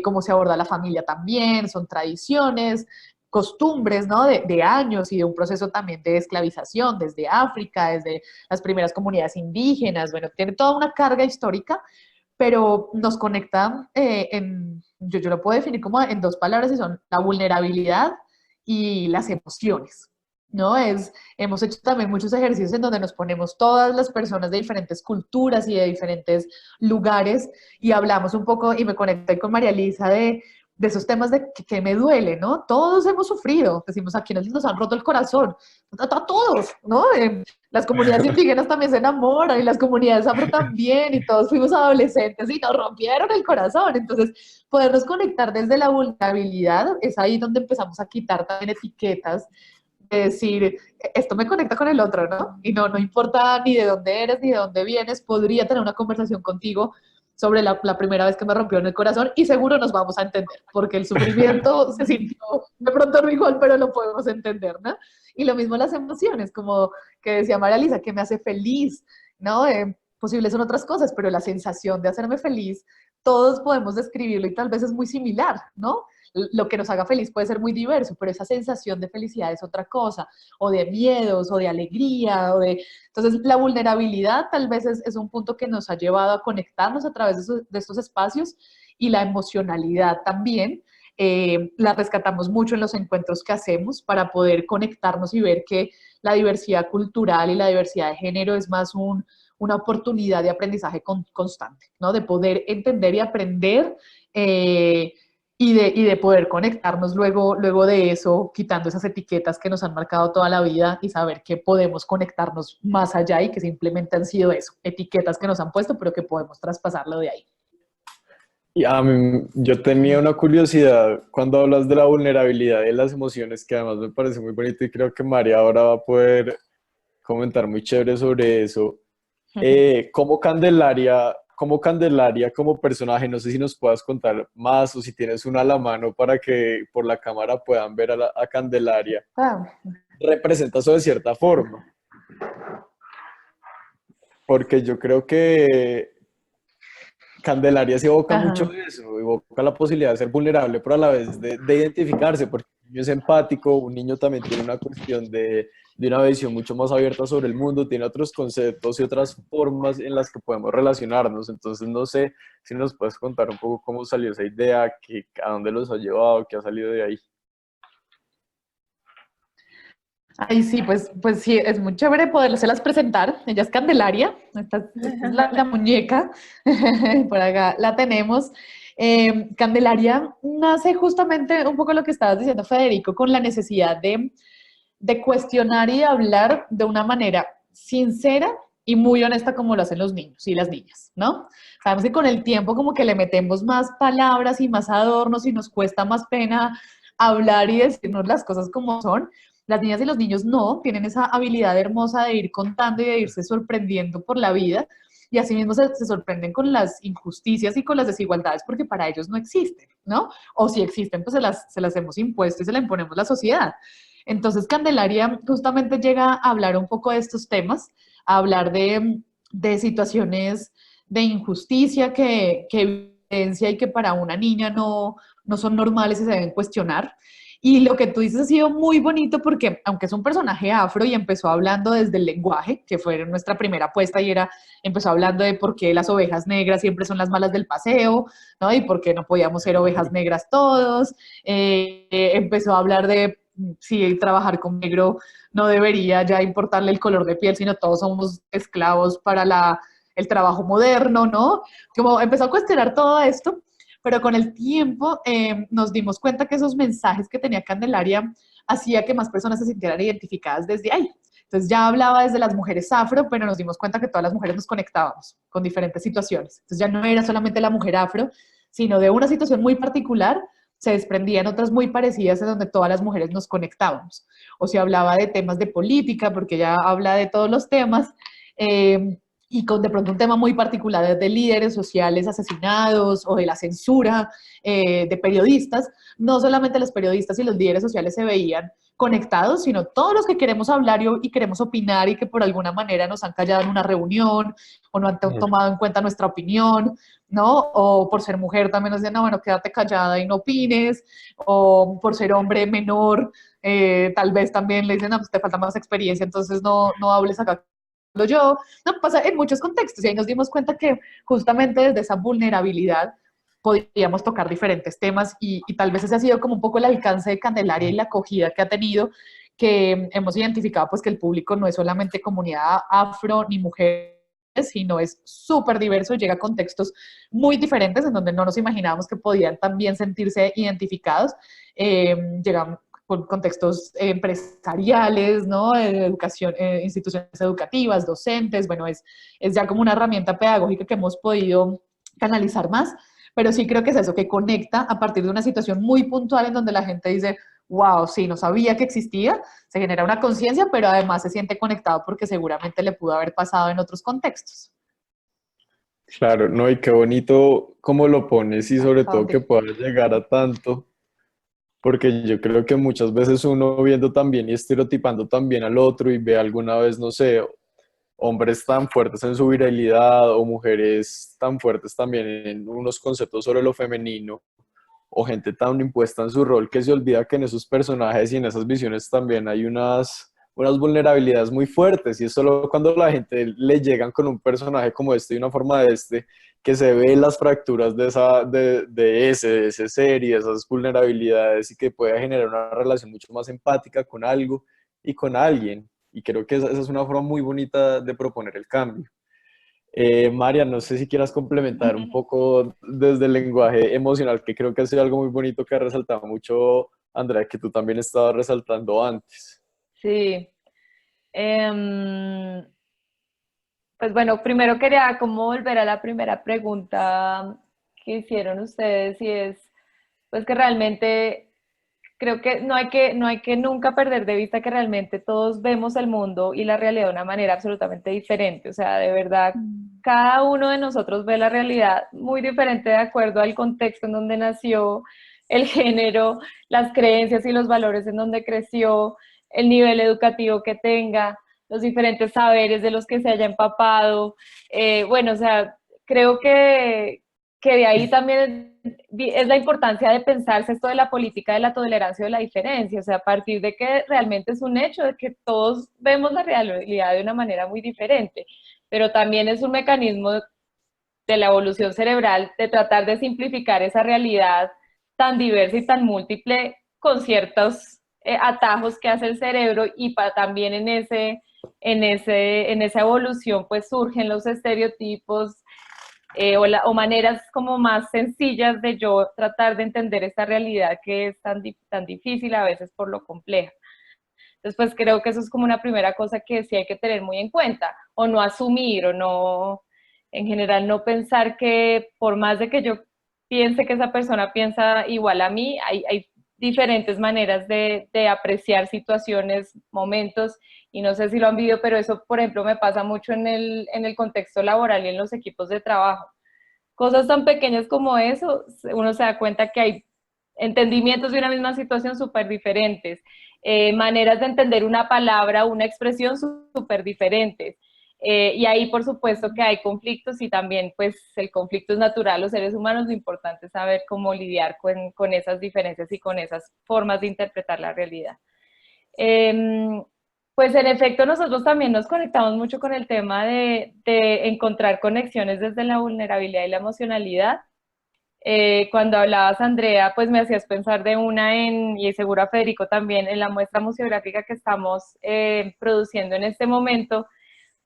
cómo se aborda la familia también, son tradiciones, costumbres, ¿no? De años y de un proceso también de esclavización desde África, desde las primeras comunidades indígenas, bueno, tiene toda una carga histórica, pero nos conecta yo lo puedo definir como en dos palabras y son la vulnerabilidad y las emociones. ¿No? Hemos hecho también muchos ejercicios en donde nos ponemos todas las personas de diferentes culturas y de diferentes lugares y hablamos un poco y me conecté con María Elisa de esos temas de que me duele, ¿no? Todos hemos sufrido, decimos, a quienes nos han roto el corazón, a todos, ¿no? Las comunidades indígenas también se enamoran y las comunidades afro también y todos fuimos adolescentes y nos rompieron el corazón, entonces podernos conectar desde la vulnerabilidad es ahí donde empezamos a quitar también etiquetas de decir, esto me conecta con el otro, ¿no? Y no importa ni de dónde eres ni de dónde vienes, podría tener una conversación contigo sobre la primera vez que me rompió en el corazón y seguro nos vamos a entender, porque el sufrimiento se sintió de pronto no igual, pero lo podemos entender, ¿no? Y lo mismo las emociones, como que decía María Lisa, que me hace feliz, ¿no? Posibles son otras cosas, pero la sensación de hacerme feliz, todos podemos describirlo y tal vez es muy similar, ¿no? Lo que nos haga feliz puede ser muy diverso, pero esa sensación de felicidad es otra cosa, o de miedos, o de alegría, Entonces, la vulnerabilidad tal vez es un punto que nos ha llevado a conectarnos a través de estos espacios y la emocionalidad también. La rescatamos mucho en los encuentros que hacemos para poder conectarnos y ver que la diversidad cultural y la diversidad de género es más una oportunidad de aprendizaje constante, ¿no? De poder entender y aprender y de poder conectarnos luego de eso, quitando esas etiquetas que nos han marcado toda la vida y saber que podemos conectarnos más allá y que simplemente han sido eso, etiquetas que nos han puesto, pero que podemos traspasarlo de ahí. Y a mí, yo tenía una curiosidad cuando hablas de la vulnerabilidad y de las emociones, que además me parece muy bonito y creo que María ahora va a poder comentar muy chévere sobre eso. ¿Cómo Candelaria como personaje, no sé si nos puedas contar más o si tienes una a la mano para que por la cámara puedan ver a Candelaria, representa eso de cierta forma? Porque yo creo que Candelaria se evoca mucho de eso, evoca la posibilidad de ser vulnerable, pero a la vez de identificarse, porque un niño es empático, un niño también tiene una cuestión de una visión mucho más abierta sobre el mundo, tiene otros conceptos y otras formas en las que podemos relacionarnos. Entonces, no sé si nos puedes contar un poco cómo salió esa idea, a dónde los ha llevado, qué ha salido de ahí. Ay, sí, pues sí, es muy chévere podérselas presentar. Ella es Candelaria, esta es la muñeca, por acá la tenemos. Candelaria nace justamente un poco lo que estabas diciendo, Federico, con la necesidad de cuestionar y de hablar de una manera sincera y muy honesta como lo hacen los niños y las niñas, ¿no? Sabemos que con el tiempo como que le metemos más palabras y más adornos y nos cuesta más pena hablar y decirnos las cosas como son. Las niñas y los niños no, tienen esa habilidad hermosa de ir contando y de irse sorprendiendo por la vida y asimismo se sorprenden con las injusticias y con las desigualdades porque para ellos no existen, ¿no? O si existen, pues se las hemos impuesto y se la imponemos la sociedad. Entonces, Candelaria justamente llega a hablar un poco de estos temas, a hablar de situaciones de injusticia que evidencia y que para una niña no son normales y se deben cuestionar. Y lo que tú dices ha sido muy bonito porque, aunque es un personaje afro y empezó hablando desde el lenguaje, que fue nuestra primera apuesta y empezó hablando de por qué las ovejas negras siempre son las malas del paseo, ¿no? Y por qué no podíamos ser ovejas negras todos. Empezó a hablar de si trabajar con negro no debería ya importarle el color de piel, sino todos somos esclavos para el trabajo moderno, ¿no? Como empezó a cuestionar todo esto, pero con el tiempo nos dimos cuenta que esos mensajes que tenía Candelaria hacía que más personas se sintieran identificadas desde ahí. Entonces ya hablaba desde las mujeres afro, pero nos dimos cuenta que todas las mujeres nos conectábamos con diferentes situaciones. Entonces ya no era solamente la mujer afro, sino de una situación muy particular se desprendían otras muy parecidas en donde todas las mujeres nos conectábamos. O se hablaba de temas de política, porque ella habla de todos los temas, y con de pronto un tema muy particular de líderes sociales asesinados o de la censura de periodistas. No solamente los periodistas y los líderes sociales se veían conectados, sino todos los que queremos hablar y queremos opinar y que por alguna manera nos han callado en una reunión o no han tomado en cuenta nuestra opinión, ¿no? O por ser mujer también nos dicen, no, bueno, quédate callada y no opines, o por ser hombre menor, tal vez también le dicen, no, pues te falta más experiencia, entonces no hables acá yo. No, pasa en muchos contextos y ahí nos dimos cuenta que justamente desde esa vulnerabilidad podíamos tocar diferentes temas y tal vez ese ha sido como un poco el alcance de Candelaria y la acogida que ha tenido, que hemos identificado pues que el público no es solamente comunidad afro ni mujeres, sino es súper diverso y llega a contextos muy diferentes en donde no nos imaginábamos que podían también sentirse identificados. Llegan con contextos empresariales, ¿no? Educación, instituciones educativas, docentes, bueno, es ya como una herramienta pedagógica que hemos podido canalizar más, pero sí creo que es eso, que conecta a partir de una situación muy puntual en donde la gente dice, wow, sí, no sabía que existía, se genera una conciencia, pero además se siente conectado porque seguramente le pudo haber pasado en otros contextos. Claro, no, y qué bonito cómo lo pones y sobre todo que pueda llegar a tanto, porque yo creo que muchas veces uno viendo también y estereotipando también al otro y ve alguna vez, no sé, hombres tan fuertes en su virilidad o mujeres tan fuertes también en unos conceptos sobre lo femenino o gente tan impuesta en su rol que se olvida que en esos personajes y en esas visiones también hay unas vulnerabilidades muy fuertes y es solo cuando la gente le llegan con un personaje como este y una forma de este que se ve las fracturas de ese ser y esas vulnerabilidades y que puede generar una relación mucho más empática con algo y con alguien. Y creo que esa es una forma muy bonita de proponer el cambio. María, no sé si quieras complementar un poco desde el lenguaje emocional, que creo que ha sido algo muy bonito que ha resaltado mucho, Andrea, que tú también estabas resaltando antes. Sí. Pues bueno, primero quería como volver a la primera pregunta que hicieron ustedes y es, pues que realmente creo que no hay que nunca perder de vista que realmente todos vemos el mundo y la realidad de una manera absolutamente diferente. O sea, de verdad, cada uno de nosotros ve la realidad muy diferente de acuerdo al contexto en donde nació, el género, las creencias y los valores en donde creció, el nivel educativo que tenga, los diferentes saberes de los que se haya empapado. Bueno, o sea, creo que de ahí también es la importancia de pensarse esto de la política de la tolerancia o de la diferencia, o sea, a partir de que realmente es un hecho de que todos vemos la realidad de una manera muy diferente, pero también es un mecanismo de la evolución cerebral de tratar de simplificar esa realidad tan diversa y tan múltiple con ciertos atajos que hace el cerebro y también en esa evolución pues surgen los estereotipos o maneras como más sencillas de yo tratar de entender esta realidad que es tan difícil a veces por lo compleja. Entonces, pues creo que eso es como una primera cosa que sí hay que tener muy en cuenta, o no asumir, o no, en general no pensar que por más de que yo piense que esa persona piensa igual a mí, hay diferentes maneras de apreciar situaciones, momentos, y no sé si lo han vivido, pero eso, por ejemplo, me pasa mucho en el contexto laboral y en los equipos de trabajo. Cosas tan pequeñas como eso, uno se da cuenta que hay entendimientos de una misma situación súper diferentes, maneras de entender una palabra, una expresión súper diferentes. Y ahí, por supuesto, que hay conflictos y también, pues, el conflicto es natural, los seres humanos, lo importante es saber cómo lidiar con esas diferencias y con esas formas de interpretar la realidad. Pues en efecto nosotros también nos conectamos mucho con el tema de encontrar conexiones desde la vulnerabilidad y la emocionalidad. Cuando hablabas, Andrea, pues me hacías pensar de una y seguro a Federico también, en la muestra museográfica que estamos produciendo en este momento,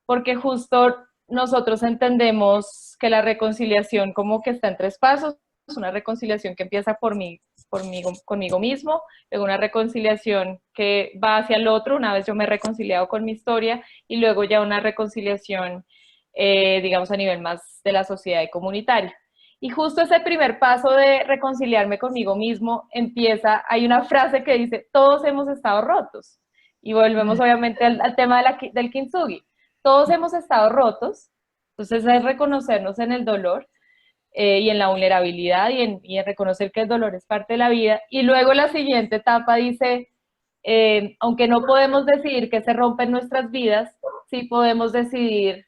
porque justo nosotros entendemos que la reconciliación como que está en 3 pasos, una reconciliación que empieza conmigo mismo, luego una reconciliación que va hacia el otro, una vez yo me he reconciliado con mi historia, y luego ya una reconciliación, digamos, a nivel más de la sociedad y comunitaria. Y justo ese primer paso de reconciliarme conmigo mismo hay una frase que dice, todos hemos estado rotos. Y volvemos obviamente al tema del kintsugi. Todos hemos estado rotos, entonces es reconocernos en el dolor y en la vulnerabilidad y en reconocer que el dolor es parte de la vida. Y luego la siguiente etapa dice, aunque no podemos decidir qué se rompe en nuestras vidas, sí podemos decidir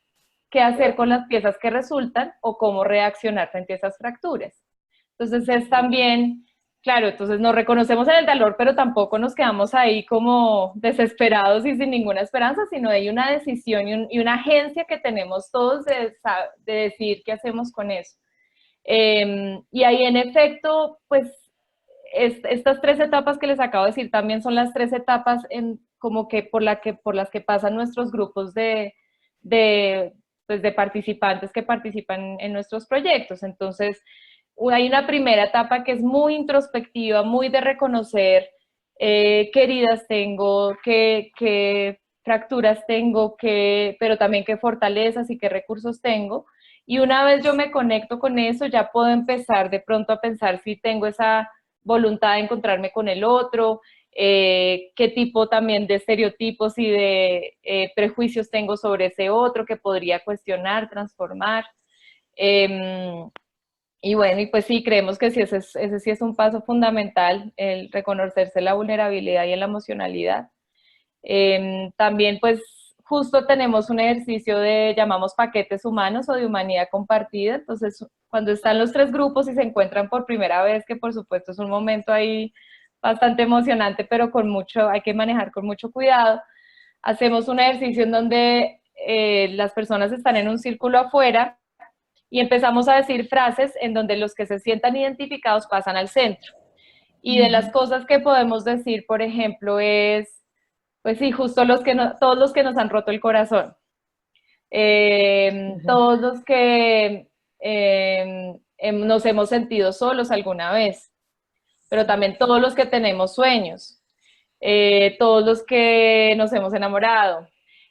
qué hacer con las piezas que resultan o cómo reaccionar frente a esas fracturas. Entonces es también, claro, entonces nos reconocemos en el dolor, pero tampoco nos quedamos ahí como desesperados y sin ninguna esperanza, sino hay una decisión y una agencia que tenemos todos de decir qué hacemos con eso. Y ahí en efecto, pues estas 3 etapas que les acabo de decir también son las 3 etapas como que por las que pasan nuestros grupos pues de participantes que participan en nuestros proyectos. Entonces, hay una primera etapa que es muy introspectiva, muy de reconocer qué heridas tengo, qué fracturas tengo, pero también qué fortalezas y qué recursos tengo. Y una vez yo me conecto con eso, ya puedo empezar de pronto a pensar si tengo esa voluntad de encontrarme con el otro, qué tipo también de estereotipos y de prejuicios tengo sobre ese otro que podría cuestionar, transformar. Y bueno, y pues sí, creemos que sí, ese sí es un paso fundamental, el reconocerse la vulnerabilidad y en la emocionalidad. También pues justo tenemos un ejercicio llamamos paquetes humanos o de humanidad compartida, entonces cuando están los 3 grupos y se encuentran por primera vez, que por supuesto es un momento ahí bastante emocionante, pero hay que manejar con mucho cuidado, hacemos un ejercicio en donde las personas están en un círculo afuera y empezamos a decir frases en donde los que se sientan identificados pasan al centro. Y de las cosas que podemos decir, por ejemplo, es, pues sí, justo todos los que nos han roto el corazón, todos los que nos hemos sentido solos alguna vez, pero también todos los que tenemos sueños, todos los que nos hemos enamorado.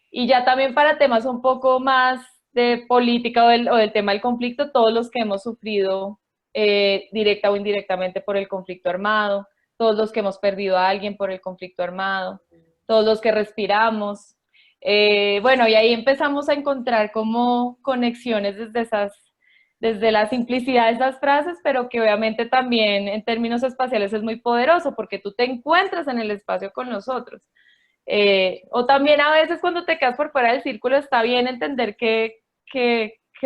Y ya también para temas un poco más de política o del tema del conflicto, todos los que hemos sufrido directa o indirectamente por el conflicto armado, todos los que hemos perdido a alguien por el conflicto armado, todos los que respiramos. Bueno, y ahí empezamos a encontrar como conexiones desde la simplicidad de esas frases, pero que obviamente también en términos espaciales es muy poderoso, porque tú te encuentras en el espacio con los otros. O también a veces cuando te quedas por fuera del círculo está bien entender que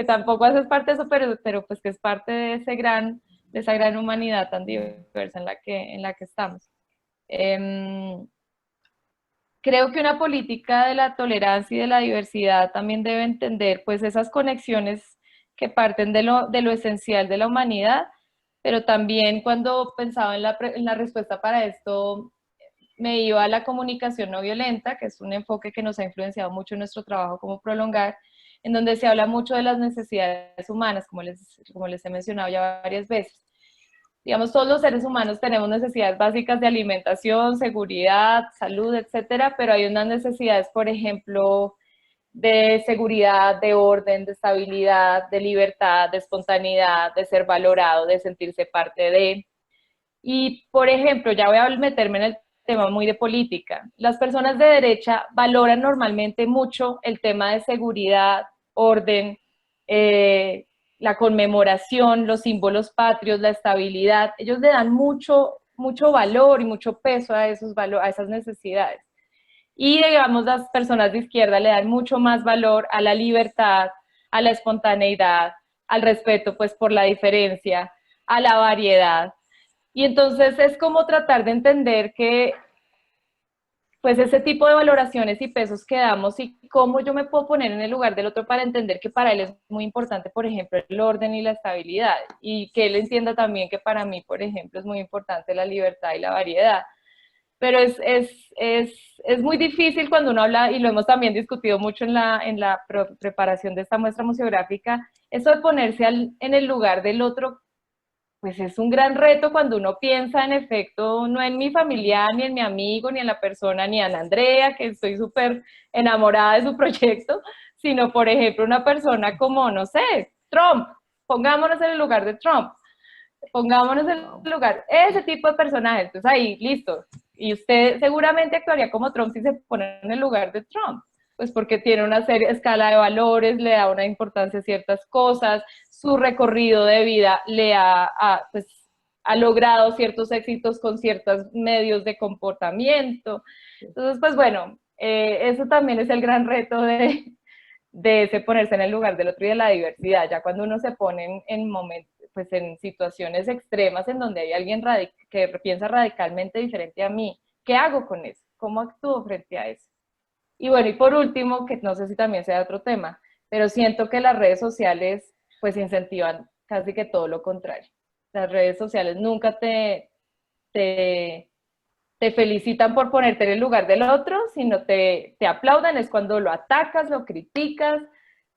tampoco haces parte de eso, pero pues que es parte de esa gran humanidad tan diversa en la que estamos. Creo que una política de la tolerancia y de la diversidad también debe entender pues esas conexiones que parten de lo esencial de la humanidad, pero también cuando pensaba en la respuesta para esto, me iba a la comunicación no violenta, que es un enfoque que nos ha influenciado mucho en nuestro trabajo como Prolongar, en donde se habla mucho de las necesidades humanas, como les he mencionado ya varias veces. Digamos, todos los seres humanos tenemos necesidades básicas de alimentación, seguridad, salud, etcétera, pero hay unas necesidades, por ejemplo, de seguridad, de orden, de estabilidad, de libertad, de espontaneidad, de ser valorado, de sentirse parte de. Y, por ejemplo, ya voy a meterme en el tema muy de política. Las personas de derecha valoran normalmente mucho el tema de seguridad, orden, la conmemoración, los símbolos patrios, la estabilidad. Ellos le dan mucho valor y mucho peso a esas necesidades. Y, digamos, las personas de izquierda le dan mucho más valor a la libertad, a la espontaneidad, al respeto, pues, por la diferencia, a la variedad. Y entonces es como tratar de entender que, pues, ese tipo de valoraciones y pesos que damos y cómo yo me puedo poner en el lugar del otro para entender que para él es muy importante, por ejemplo, el orden y la estabilidad, y que él entienda también que para mí, por ejemplo, es muy importante la libertad y la variedad. Pero es muy difícil cuando uno habla, y lo hemos también discutido mucho en la preparación de esta muestra museográfica, eso de ponerse en el lugar del otro, pues es un gran reto cuando uno piensa en efecto, no en mi familiar, ni en mi amigo, ni en la persona, ni en Andrea, que estoy súper enamorada de su proyecto, sino, por ejemplo, una persona como, no sé, Trump, pongámonos en el lugar de Trump, pongámonos en el lugar, ese tipo de personaje, entonces ahí, listo, y usted seguramente actuaría como Trump si se pone en el lugar de Trump, pues porque tiene una escala de valores, le da una importancia a ciertas cosas, su recorrido de vida pues, ha logrado ciertos éxitos con ciertos medios de comportamiento. Entonces, pues bueno, eso también es el gran reto de ese ponerse en el lugar del otro y de la diversidad, ya cuando uno se pone en momentos, pues en situaciones extremas en donde hay alguien que piensa radicalmente diferente a mí, ¿qué hago con eso? ¿Cómo actúo frente a eso? Y bueno, y por último, que no sé si también sea otro tema, pero siento que las redes sociales pues incentivan casi que todo lo contrario. Las redes sociales nunca te, te felicitan por ponerte en el lugar del otro, sino te aplaudan, es cuando lo atacas, lo criticas,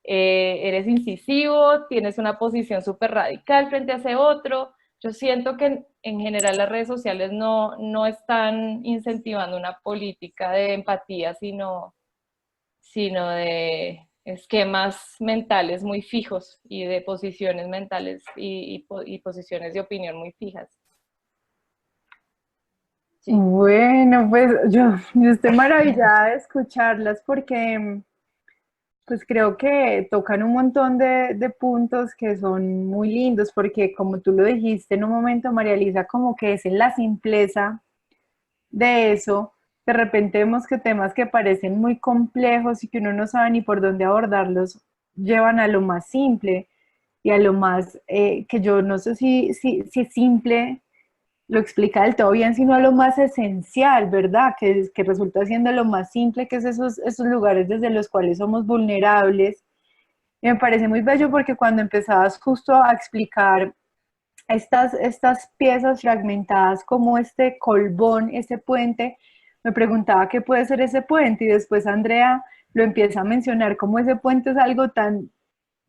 eres incisivo, tienes una posición súper radical frente a ese otro. Yo siento que en general las redes sociales no están incentivando una política de empatía, sino de esquemas mentales muy fijos y de posiciones mentales y posiciones de opinión muy fijas. Sí. Bueno, pues yo estoy maravillada de escucharlas porque pues creo que tocan un montón de puntos que son muy lindos, porque como tú lo dijiste en un momento, María Elisa, como que es en la simpleza de eso, de repente vemos que temas que parecen muy complejos y que uno no sabe ni por dónde abordarlos, llevan a lo más simple y a lo más, que yo no sé si simple lo explica del todo bien, sino a lo más esencial, ¿verdad? Que resulta siendo lo más simple, que es esos lugares desde los cuales somos vulnerables. Y me parece muy bello porque cuando empezabas justo a explicar estas piezas fragmentadas como este colbón, este puente, me preguntaba qué puede ser ese puente y después Andrea lo empieza a mencionar como ese puente es algo tan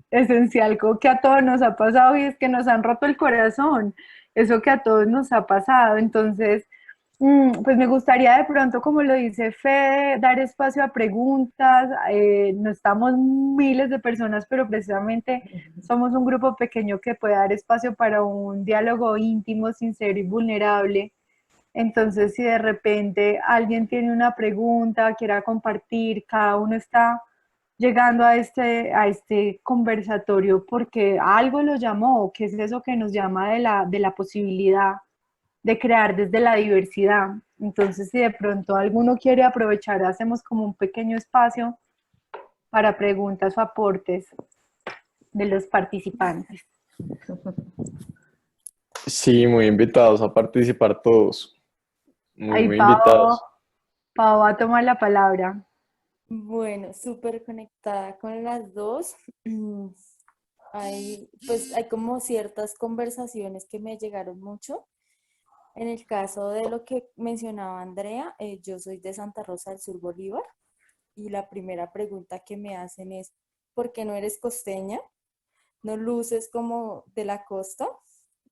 esencial como que a todos nos ha pasado y es que nos han roto el corazón, eso que a todos nos ha pasado. Entonces, pues me gustaría de pronto, como lo dice Fede, dar espacio a preguntas. No estamos miles de personas, pero precisamente somos un grupo pequeño que puede dar espacio para un diálogo íntimo, sincero y vulnerable. Entonces, si de repente alguien tiene una pregunta, quiera compartir, cada uno está llegando a este conversatorio porque algo lo llamó, que es eso que nos llama de la posibilidad de crear desde la diversidad. Entonces, si de pronto alguno quiere aprovechar, hacemos como un pequeño espacio para preguntas o aportes de los participantes. Sí, muy invitados a participar todos. Muy, Ahí muy invitados. Pau va a tomar la palabra. Bueno, súper conectada con las dos. Hay como ciertas conversaciones que me llegaron mucho. En el caso de lo que mencionaba Andrea, yo soy de Santa Rosa del Sur, Bolívar, y la primera pregunta que me hacen es, ¿por qué no eres costeña? ¿No luces como de la costa?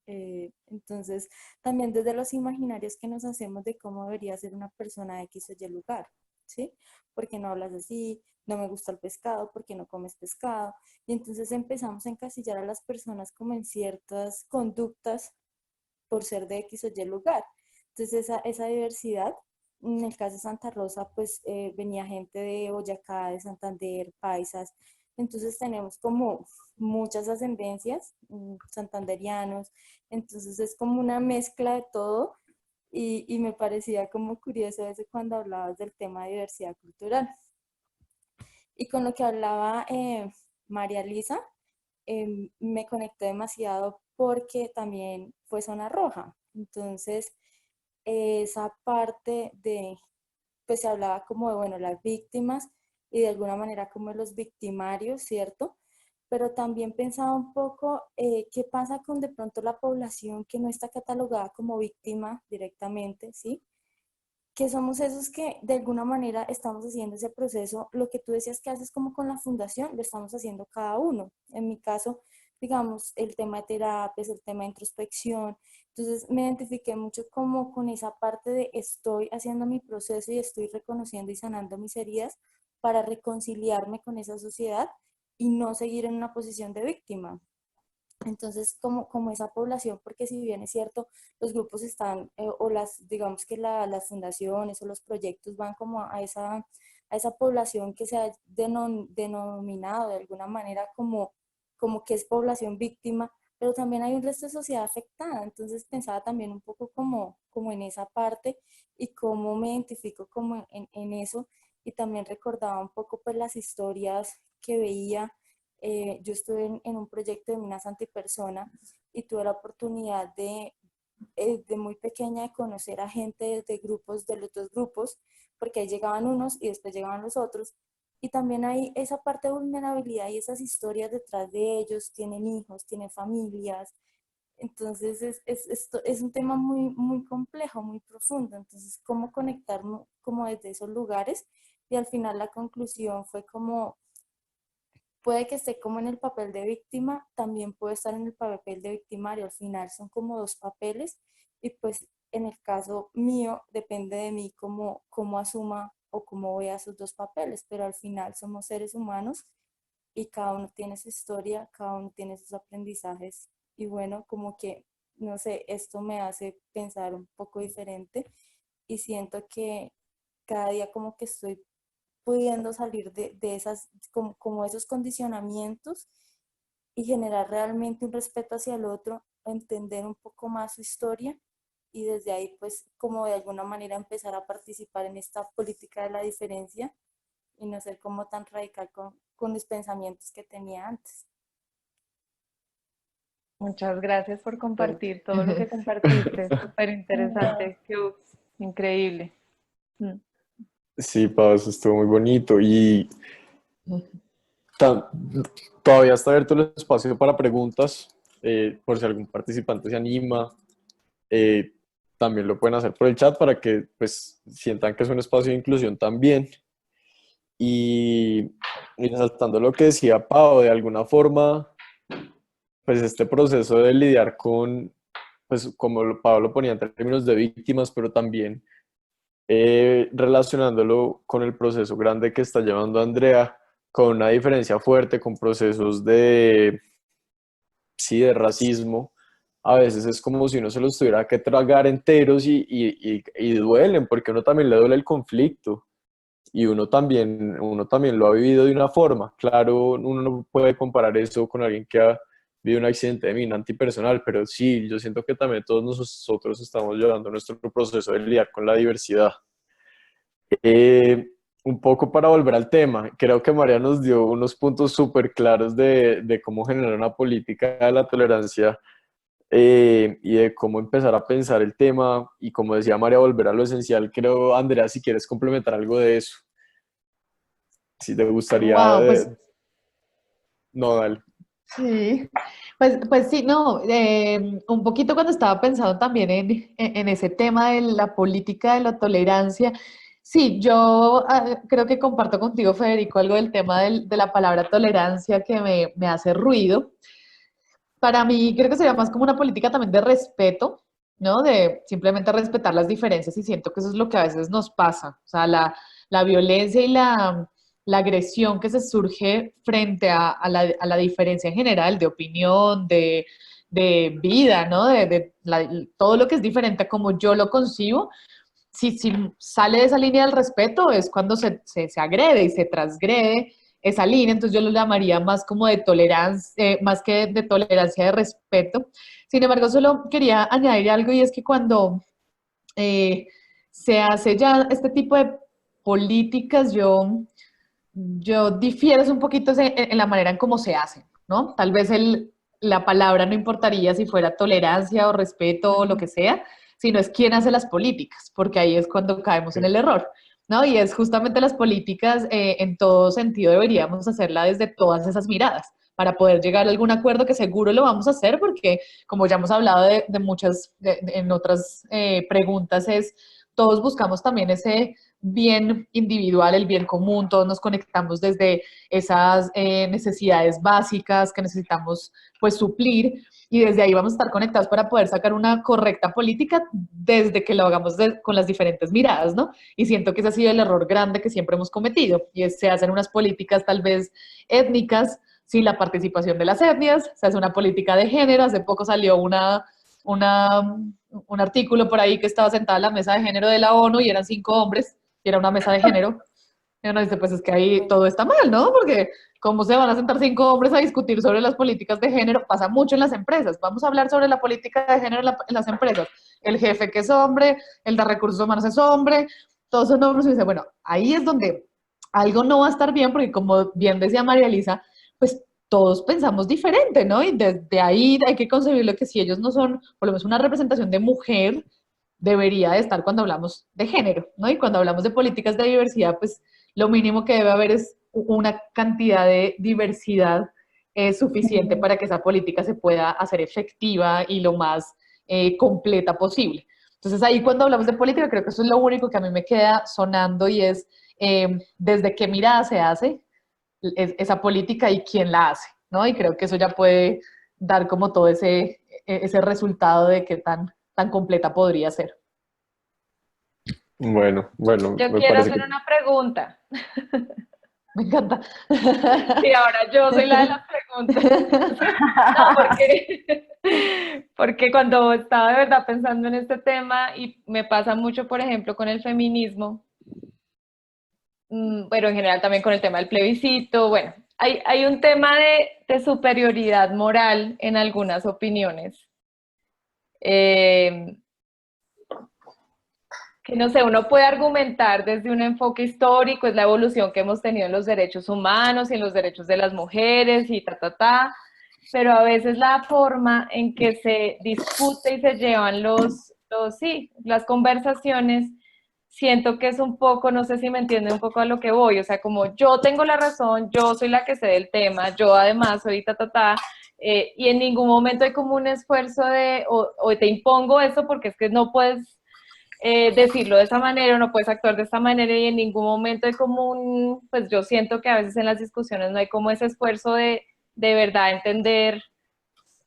Entonces, también desde los imaginarios que nos hacemos de cómo debería ser una persona de X o Y lugar, ¿sí? ¿Por qué no hablas así? No me gusta el pescado, ¿por qué no comes pescado? Y entonces empezamos a encasillar a las personas como en ciertas conductas por ser de X o Y lugar. Entonces esa diversidad, en el caso de Santa Rosa, pues venía gente de Boyacá, de Santander, paisas, entonces tenemos como muchas ascendencias, santanderianos, entonces es como una mezcla de todo y me parecía como curioso eso cuando hablabas del tema de diversidad cultural. Y con lo que hablaba María Lisa, me conecté demasiado porque también fue zona roja. Entonces, esa parte de, pues se hablaba como de, bueno, las víctimas y de alguna manera como de los victimarios, ¿cierto? Pero también pensaba un poco qué pasa con de pronto la población que no está catalogada como víctima directamente, ¿sí? Que somos esos que de alguna manera estamos haciendo ese proceso, lo que tú decías que haces como con la fundación, lo estamos haciendo cada uno. En mi caso, digamos, el tema de terapias, el tema de introspección, entonces me identifiqué mucho como con esa parte de estoy haciendo mi proceso y estoy reconociendo y sanando mis heridas para reconciliarme con esa sociedad y no seguir en una posición de víctima. Entonces, como esa población, porque si bien es cierto, los grupos están, o las, digamos que las fundaciones o los proyectos van como a esa población que se ha denominado de alguna manera como que es población víctima, pero también hay un resto de sociedad afectada. Entonces pensaba también un poco como en esa parte y cómo me identifico como en eso. Y también recordaba un poco pues las historias que veía. Yo estuve en un proyecto de minas antipersona y tuve la oportunidad de muy pequeña de conocer a gente de grupos, de los dos grupos, porque ahí llegaban unos y después llegaban los otros. Y también hay esa parte de vulnerabilidad y esas historias detrás de ellos, tienen hijos, tienen familias. Entonces esto es un tema muy, muy complejo, muy profundo. Entonces, ¿cómo conectar como desde esos lugares? Y al final la conclusión fue como puede que esté como en el papel de víctima, también puede estar en el papel de victimario. Al final son como dos papeles y pues en el caso mío depende de mí cómo asuma o cómo vea esos dos papeles, pero al final somos seres humanos y cada uno tiene su historia, cada uno tiene sus aprendizajes y bueno, como que, no sé, esto me hace pensar un poco diferente y siento que cada día como que estoy pudiendo salir de esas, como esos condicionamientos y generar realmente un respeto hacia el otro, entender un poco más su historia y desde ahí pues como de alguna manera empezar a participar en esta política de la diferencia y no ser como tan radical con los pensamientos que tenía antes. Muchas gracias por compartir todo lo que compartiste. Súper interesante. Increíble. Mm. Sí, Pau, eso estuvo muy bonito y ta- todavía está abierto el espacio para preguntas, por si algún participante se anima. eh, También lo pueden hacer por el chat para que pues sientan que es un espacio de inclusión también. Y, y resaltando lo que decía Pau, de alguna forma, pues este proceso de lidiar con, pues como Pau lo ponía en términos de víctimas, pero también relacionándolo con el proceso grande que está llevando Andrea, con una diferencia fuerte, con procesos de, sí, de racismo. A veces es como si uno se los tuviera que tragar enteros y duelen, porque uno también le duele el conflicto y uno también lo ha vivido de una forma. Claro, uno no puede comparar eso con alguien que ha vivido un accidente de mina antipersonal, pero sí, yo siento que también todos nosotros estamos llevando nuestro proceso de lidiar con la diversidad. Eh, un poco para volver al tema, creo que María nos dio unos puntos súper claros de cómo generar una política de la tolerancia y de cómo empezar a pensar el tema y como decía María, volver a lo esencial. Creo, Andrea, si quieres complementar algo de eso, si te gustaría... Wow, pues no, dale. sí. Pues sí, no, un poquito cuando estaba pensando también en ese tema de la política de la tolerancia, sí, yo creo que comparto contigo, Federico, algo del tema de la palabra tolerancia que me hace ruido. Para mí creo que sería más como una política también de respeto, ¿no? De simplemente respetar las diferencias y siento que eso es lo que a veces nos pasa. O sea, la violencia y la agresión que se surge frente a la diferencia en general de opinión, de vida, ¿no? Todo lo que es diferente a como yo lo concibo, si sale de esa línea del respeto es cuando se agrede y se transgrede esa línea, entonces yo lo llamaría más como de tolerancia, más que de tolerancia de respeto. Sin embargo, solo quería añadir algo y es que cuando eh, se hace ya este tipo de políticas, yo difiero un poquito en la manera en cómo se hacen, ¿no? Tal vez la palabra no importaría si fuera tolerancia o respeto o lo que sea, sino es quién hace las políticas, porque ahí es cuando caemos en Sí. el error, ¿no? Y es justamente las políticas, en todo sentido deberíamos hacerla desde todas esas miradas para poder llegar a algún acuerdo que seguro lo vamos a hacer, porque como ya hemos hablado de muchas, en otras preguntas, todos buscamos también ese bien individual, el bien común, todos nos conectamos desde esas necesidades básicas que necesitamos pues suplir y desde ahí vamos a estar conectados para poder sacar una correcta política desde que lo hagamos con las diferentes miradas, ¿no? Y siento que ese ha sido el error grande que siempre hemos cometido y es se hacen unas políticas tal vez étnicas sin la participación de las etnias, se hace una política de género, hace poco salió una, un artículo por ahí que estaba sentada en la mesa de género de la ONU y eran 5 hombres y era una mesa de género. Y uno dice, pues es que ahí todo está mal, ¿no? Porque ¿cómo se van a sentar 5 hombres a discutir sobre las políticas de género? Pasa mucho en las empresas. Vamos a hablar sobre la política de género en las empresas. El jefe que es hombre, el de recursos humanos es hombre, todos son hombres. Y dice, bueno, ahí es donde algo no va a estar bien, porque como bien decía María Elisa, pues todos pensamos diferente, ¿no? Y desde ahí hay que concebirlo que si ellos no son, por lo menos una representación de mujer, debería de estar cuando hablamos de género, ¿no? Y cuando hablamos de políticas de diversidad, pues lo mínimo que debe haber es una cantidad de diversidad suficiente para que esa política se pueda hacer efectiva y lo más completa posible. Entonces ahí cuando hablamos de política, creo que eso es lo único que a mí me queda sonando y es desde qué mirada se hace esa política y quién la hace, ¿no? Y creo que eso ya puede dar como todo ese resultado de qué tan completa podría ser. Bueno, Yo me quiero parece hacer que una pregunta. Me encanta. Y ahora yo soy la de las preguntas. No, porque cuando estaba de verdad pensando en este tema y me pasa mucho, por ejemplo, con el feminismo, pero en general también con el tema del plebiscito, bueno, hay un tema de superioridad moral en algunas opiniones. Eh, que no sé, uno puede argumentar desde un enfoque histórico, es la evolución que hemos tenido en los derechos humanos y en los derechos de las mujeres y pero a veces la forma en que se discute y se llevan sí, las conversaciones, siento que es un poco, no sé si me entiende un poco a lo que voy, o sea, como yo tengo la razón, yo soy la que sé del tema, yo además soy y en ningún momento hay como un esfuerzo o te impongo eso porque es que no puedes decirlo de esa manera, no puedes actuar de esta manera y en ningún momento hay como pues yo siento que a veces en las discusiones no hay como ese esfuerzo de verdad entender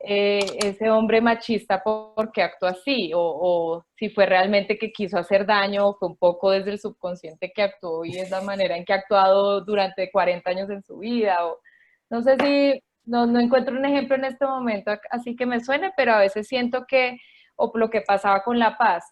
ese hombre machista por qué actuó así, o si fue realmente que quiso hacer daño, o fue un poco desde el subconsciente que actuó y es la manera en que ha actuado durante 40 años en su vida, o no sé si, no encuentro un ejemplo en este momento así que me suene, pero a veces siento que, o lo que pasaba con La Paz,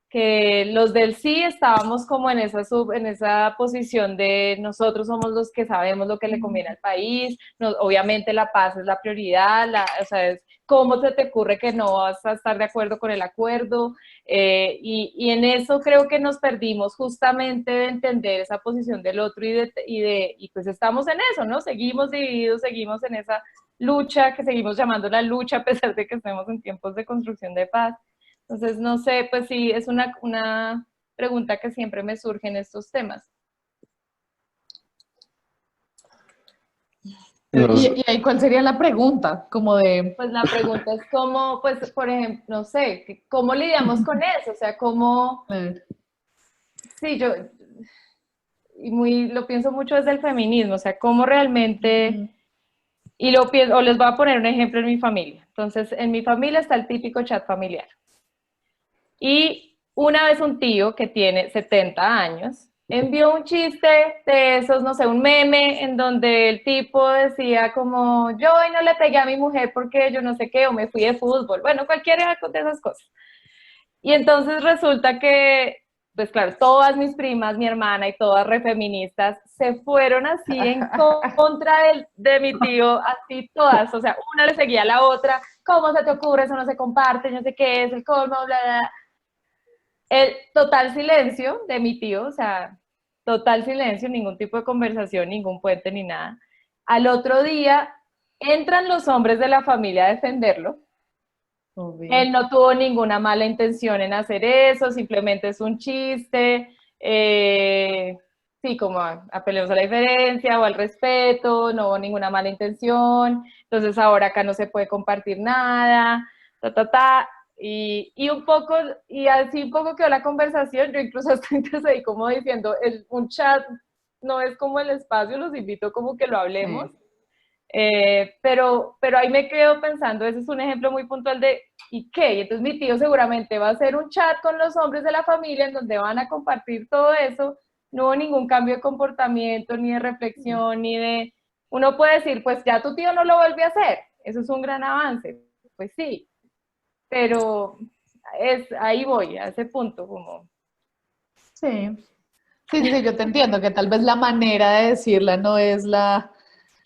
que los del sí estábamos como en esa posición de nosotros somos los que sabemos lo que le conviene al país, obviamente la paz es la prioridad, o sea, cómo se te ocurre que no vas a estar de acuerdo con el acuerdo, y en eso creo que nos perdimos justamente de entender esa posición del otro y pues estamos en eso, ¿no? Seguimos divididos, seguimos en esa lucha que seguimos llamando la lucha a pesar de que estemos en tiempos de construcción de paz. Entonces, no sé, pues sí, es una pregunta que siempre me surge en estos temas. Nos- Y ahí, ¿cuál sería la pregunta? Como de, Pues la pregunta es cómo, pues, por ejemplo, no sé, ¿cómo lidiamos con eso? O sea, cómo, eh, sí, yo, y muy, lo pienso mucho desde el feminismo, o sea, cómo realmente, y lo pienso, o les voy a poner un ejemplo en mi familia. Entonces, en mi familia está el típico chat familiar. Y una vez un tío que tiene 70 años envió un chiste de esos, no sé, un meme en donde el tipo decía como, yo hoy no le pegué a mi mujer porque yo no sé qué, o me fui de fútbol, bueno, cualquiera de esas cosas. Y entonces resulta que, pues claro, todas mis primas, mi hermana y todas refeministas se fueron así en contra de mi tío, así todas, o sea, una le seguía a la otra, ¿cómo se te ocurre? Eso no se comparte, no sé qué es, el colmo, bla, bla, bla. El total silencio de mi tío, o sea, total silencio, ningún tipo de conversación, ningún puente ni nada. Al otro día entran los hombres de la familia a defenderlo. obvio. Él no tuvo ninguna mala intención en hacer eso, simplemente es un chiste. Sí, como apelemos a la diferencia o al respeto, no hubo ninguna mala intención. Entonces ahora acá no se puede compartir nada, ta, ta, ta. Y un poco, y así un poco quedó la conversación. Yo incluso hasta ahí como diciendo, un chat no es como el espacio, los invito como que lo hablemos. Pero ahí me quedo pensando, ese es un ejemplo muy puntual de, ¿y qué? Y entonces mi tío seguramente va a hacer un chat con los hombres de la familia en donde van a compartir todo eso, no hubo ningún cambio de comportamiento, ni de reflexión, ni de... Uno puede decir, pues ya tu tío no lo vuelve a hacer, eso es un gran avance, pues sí, pero ahí voy, a ese punto, como... Sí. Sí, sí, sí, yo te entiendo que tal vez la manera de decirla no es la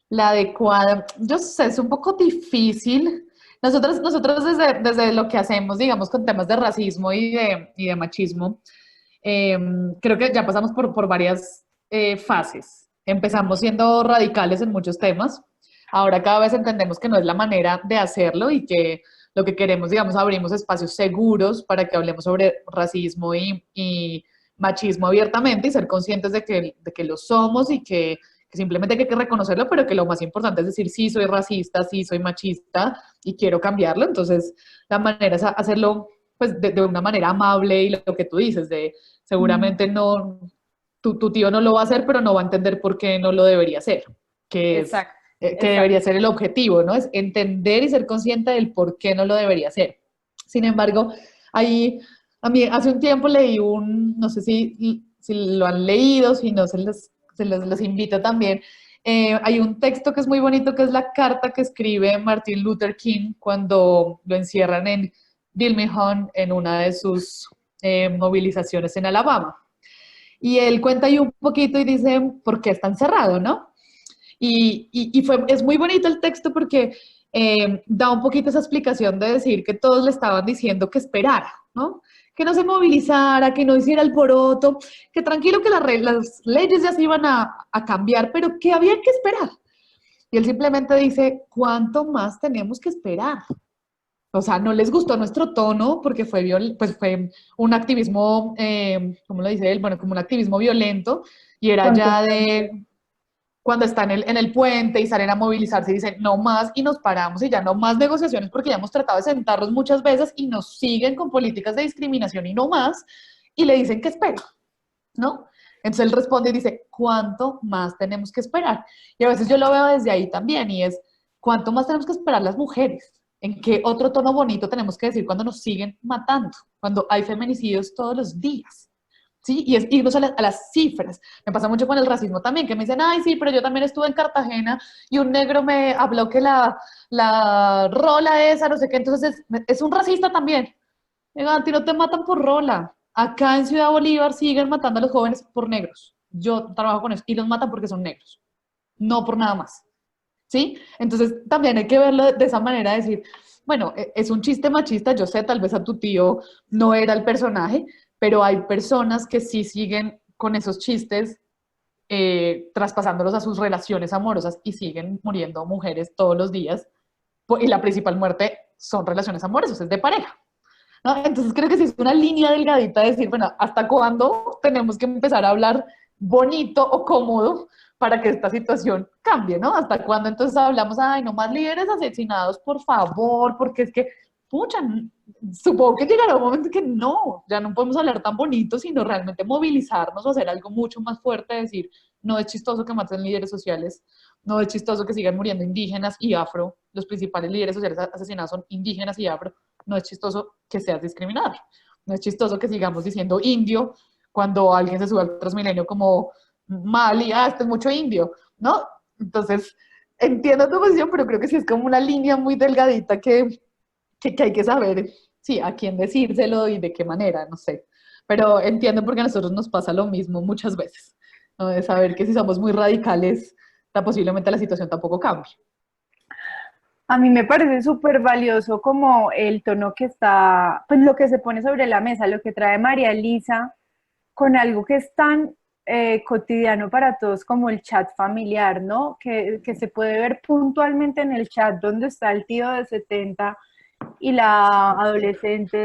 adecuada. Yo sé, es un poco difícil. Nosotros desde lo que hacemos, digamos, con temas de racismo y de machismo, eh, creo que ya pasamos por varias fases. Empezamos siendo radicales en muchos temas. Ahora cada vez entendemos que no es la manera de hacerlo y que lo que queremos, digamos, abrimos espacios seguros para que hablemos sobre racismo y machismo abiertamente y ser conscientes de que lo somos y que simplemente hay que reconocerlo, pero que lo más importante es decir, sí, soy racista, sí, soy machista y quiero cambiarlo. Entonces, la manera es hacerlo pues de una manera amable y lo que tú dices, de seguramente no, tu tío no lo va a hacer, pero no va a entender por qué no lo debería hacer, que es Exacto, que exacto. debería ser el objetivo, ¿no? Es entender y ser consciente del por qué no lo debería hacer. Sin embargo, ahí, a mí hace un tiempo leí no sé si lo han leído, si no, los invito también. Hay un texto que es muy bonito, que es la carta que escribe Martin Luther King cuando lo encierran en Birmingham en una de sus movilizaciones en Alabama. Y él cuenta ahí un poquito y dice, ¿por qué está encerrado, no? Es muy bonito el texto porque da un poquito esa explicación de decir que todos le estaban diciendo que esperara, ¿no? Que no se movilizara, que no hiciera alboroto, que tranquilo que las leyes ya se iban a cambiar, pero que había que esperar. Y él simplemente dice, ¿cuánto más tenemos que esperar? O sea, no les gustó nuestro tono porque pues fue un activismo, ¿cómo lo dice él? Bueno, como un activismo violento y era ya Contundente. de cuando están en el puente y salen a movilizarse y dicen no más y nos paramos y ya no más negociaciones porque ya hemos tratado de sentarnos muchas veces y nos siguen con políticas de discriminación y no más y le dicen que espera, ¿no? Entonces él responde y dice, ¿cuánto más tenemos que esperar? Y a veces yo lo veo desde ahí también y es, ¿cuánto más tenemos que esperar las mujeres? ¿En qué otro tono bonito tenemos que decir cuando nos siguen matando? Cuando hay feminicidios todos los días. ¿Sí? Y es irnos a las cifras. Me pasa mucho con el racismo también, que me dicen, ay, sí, pero yo también estuve en Cartagena y un negro me habló que la rola esa, no sé qué, entonces es un racista también. Digo, a ti no te matan por rola. Acá en Ciudad Bolívar siguen matando a los jóvenes por negros. Yo trabajo con eso y los matan porque son negros, no por nada más. ¿Sí? Entonces también hay que verlo de esa manera, decir, bueno, es un chiste machista, yo sé, tal vez a tu tío no era el personaje, pero hay personas que sí siguen con esos chistes traspasándolos a sus relaciones amorosas y siguen muriendo mujeres todos los días. Y la principal muerte son relaciones amorosas, es de pareja. ¿No? Entonces creo que sí es una línea delgadita de decir, bueno, ¿hasta cuándo tenemos que empezar a hablar bonito o cómodo para que esta situación cambie, ¿no? ¿Hasta cuándo entonces hablamos, ay, no más líderes asesinados, por favor, porque es que, pucha, supongo que llegará un momento que no, ya no podemos hablar tan bonito, sino realmente movilizarnos o hacer algo mucho más fuerte, decir, no es chistoso que maten líderes sociales, no es chistoso que sigan muriendo indígenas y afro, los principales líderes sociales asesinados son indígenas y afro, no es chistoso que seas discriminado, no es chistoso que sigamos diciendo indio cuando alguien se sube al Transmilenio como Mali, este es mucho indio, ¿no? Entonces, entiendo tu posición, pero creo que sí es como una línea muy delgadita que hay que saber, sí, a quién decírselo y de qué manera, no sé. Pero entiendo porque a nosotros nos pasa lo mismo muchas veces, ¿no? De saber que si somos muy radicales, posiblemente la situación tampoco cambie. A mí me parece súper valioso como el tono que está, pues lo que se pone sobre la mesa, lo que trae María Elisa con algo que es tan cotidiano para todos como el chat familiar, ¿no? Que se puede ver puntualmente en el chat donde está el tío de 70 y la adolescente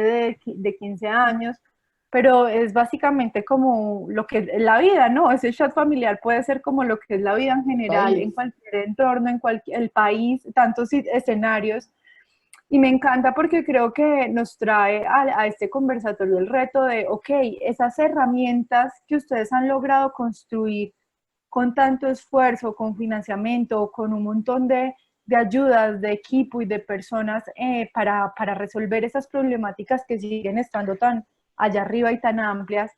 de 15 años, pero es básicamente como lo que es la vida, ¿no? Ese chat familiar puede ser como lo que es la vida en general, en cualquier entorno, en cualquier el país, tantos escenarios. Y me encanta porque creo que nos trae a este conversatorio el reto de, ok, esas herramientas que ustedes han logrado construir con tanto esfuerzo, con financiamiento, con un montón de ayudas, de equipo y de personas para resolver esas problemáticas que siguen estando tan allá arriba y tan amplias,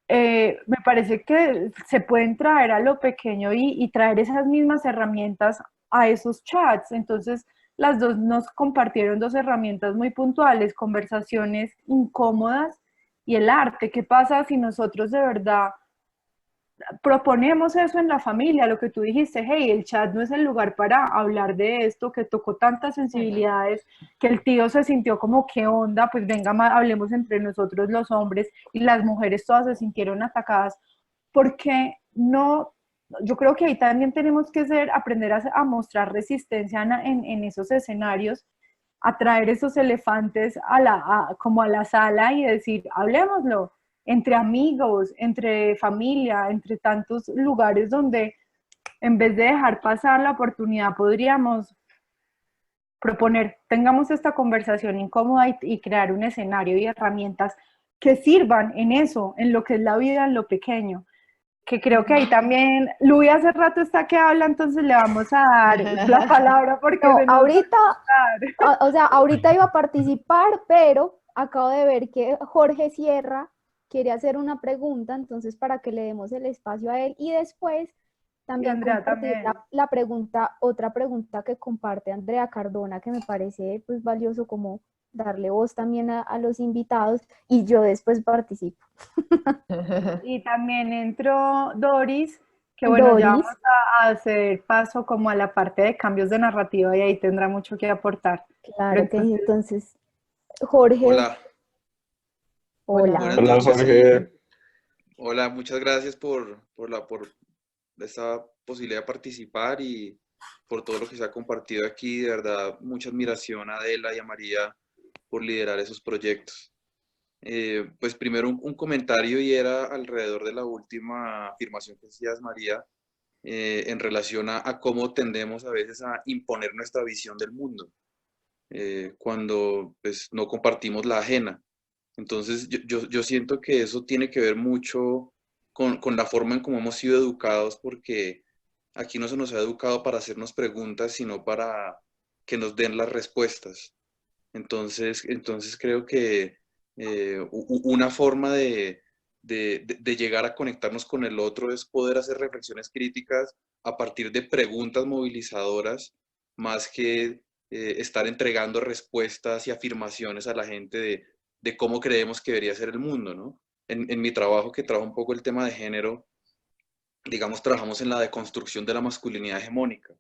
me parece que se pueden traer a lo pequeño y traer esas mismas herramientas a esos chats. Entonces, las dos nos compartieron dos herramientas muy puntuales, conversaciones incómodas y el arte. ¿Qué pasa si nosotros de verdad proponemos eso en la familia? Lo que tú dijiste, hey, el chat no es el lugar para hablar de esto, que tocó tantas sensibilidades, que el tío se sintió como, ¿qué onda? Pues venga, hablemos entre nosotros los hombres, y las mujeres todas se sintieron atacadas. Porque no, yo creo que ahí también tenemos que aprender a mostrar resistencia en esos escenarios, a traer esos elefantes como a la sala y decir, hablemoslo, entre amigos, entre familia, entre tantos lugares donde en vez de dejar pasar la oportunidad podríamos proponer, tengamos esta conversación incómoda y crear un escenario y herramientas que sirvan en eso, en lo que es la vida, en lo pequeño. Que creo que ahí también, Luis hace rato está que habla, entonces le vamos a dar la palabra porque No, se nos ahorita, va a o sea, ahorita iba a participar, pero acabo de ver que Jorge Sierra quiere hacer una pregunta, entonces para que le demos el espacio a él y después también Andrea compartir también. la pregunta, otra pregunta que comparte Andrea Cardona, que me parece pues valioso como darle voz también a los invitados y yo después participo. Y también entró Doris, que bueno, ya Doris, vamos a hacer paso como a la parte de cambios de narrativa y ahí tendrá mucho que aportar. Pero claro que sí, entonces, entonces, Jorge, Hola, hola. buenas Hola, noches y Jorge. hola, muchas gracias por esta posibilidad de participar y por todo lo que se ha compartido aquí. De verdad, mucha admiración a Adela y a María por liderar esos proyectos. Pues primero un comentario y era alrededor de la última afirmación que hacías, María, en relación a cómo tendemos a veces a imponer nuestra visión del mundo, cuando pues, no compartimos la ajena. Entonces, yo siento que eso tiene que ver mucho con la forma en cómo hemos sido educados, porque aquí no se nos ha educado para hacernos preguntas, sino para que nos den las respuestas. Entonces creo que una forma de llegar a conectarnos con el otro es poder hacer reflexiones críticas a partir de preguntas movilizadoras, más que estar entregando respuestas y afirmaciones a la gente de cómo creemos que debería ser el mundo, ¿no? En mi trabajo, que trabaja un poco el tema de género, digamos, trabajamos en la deconstrucción de la masculinidad hegemónica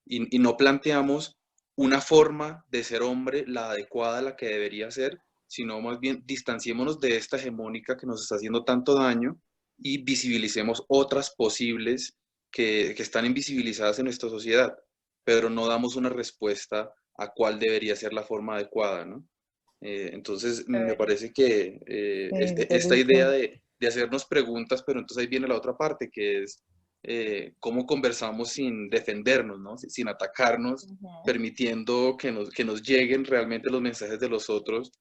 y no planteamos una forma de ser hombre, la adecuada, la que debería ser, sino más bien distanciémonos de esta hegemónica que nos está haciendo tanto daño y visibilicemos otras posibles que están invisibilizadas en nuestra sociedad, pero no damos una respuesta a cuál debería ser la forma adecuada, ¿no? Entonces, me parece que esta idea de hacernos preguntas, pero entonces ahí viene la otra parte, que es cómo conversamos sin defendernos, ¿no? Sin atacarnos, permitiendo que nos lleguen realmente los mensajes de los otros,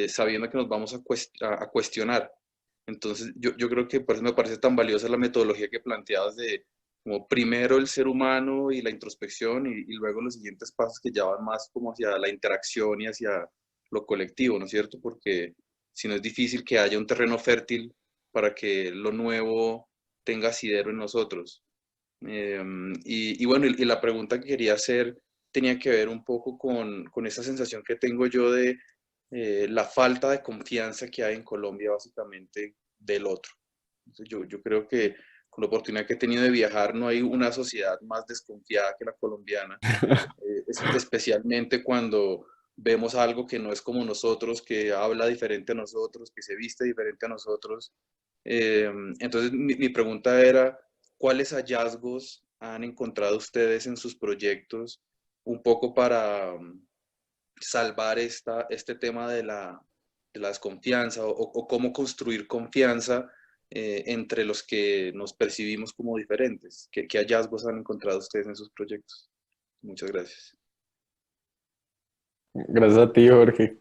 sabiendo que nos vamos a cuestionar. Entonces, yo creo que por eso me parece tan valiosa la metodología que planteabas de como primero el ser humano y la introspección y luego los siguientes pasos que ya van más como hacia la interacción y hacia lo colectivo, ¿no es cierto? Porque si no es difícil que haya un terreno fértil para que lo nuevo tenga asidero en nosotros. Y bueno, y la pregunta que quería hacer tenía que ver un poco con esa sensación que tengo yo de la falta de confianza que hay en Colombia básicamente del otro. Entonces, yo creo que con la oportunidad que he tenido de viajar no hay una sociedad más desconfiada que la colombiana, especialmente cuando vemos algo que no es como nosotros, que habla diferente a nosotros, que se viste diferente a nosotros. Entonces mi pregunta era, ¿cuáles hallazgos han encontrado ustedes en sus proyectos un poco para salvar este tema de la desconfianza o cómo construir confianza entre los que nos percibimos como diferentes? ¿Qué hallazgos han encontrado ustedes en sus proyectos? Muchas gracias. Gracias a ti, Jorge.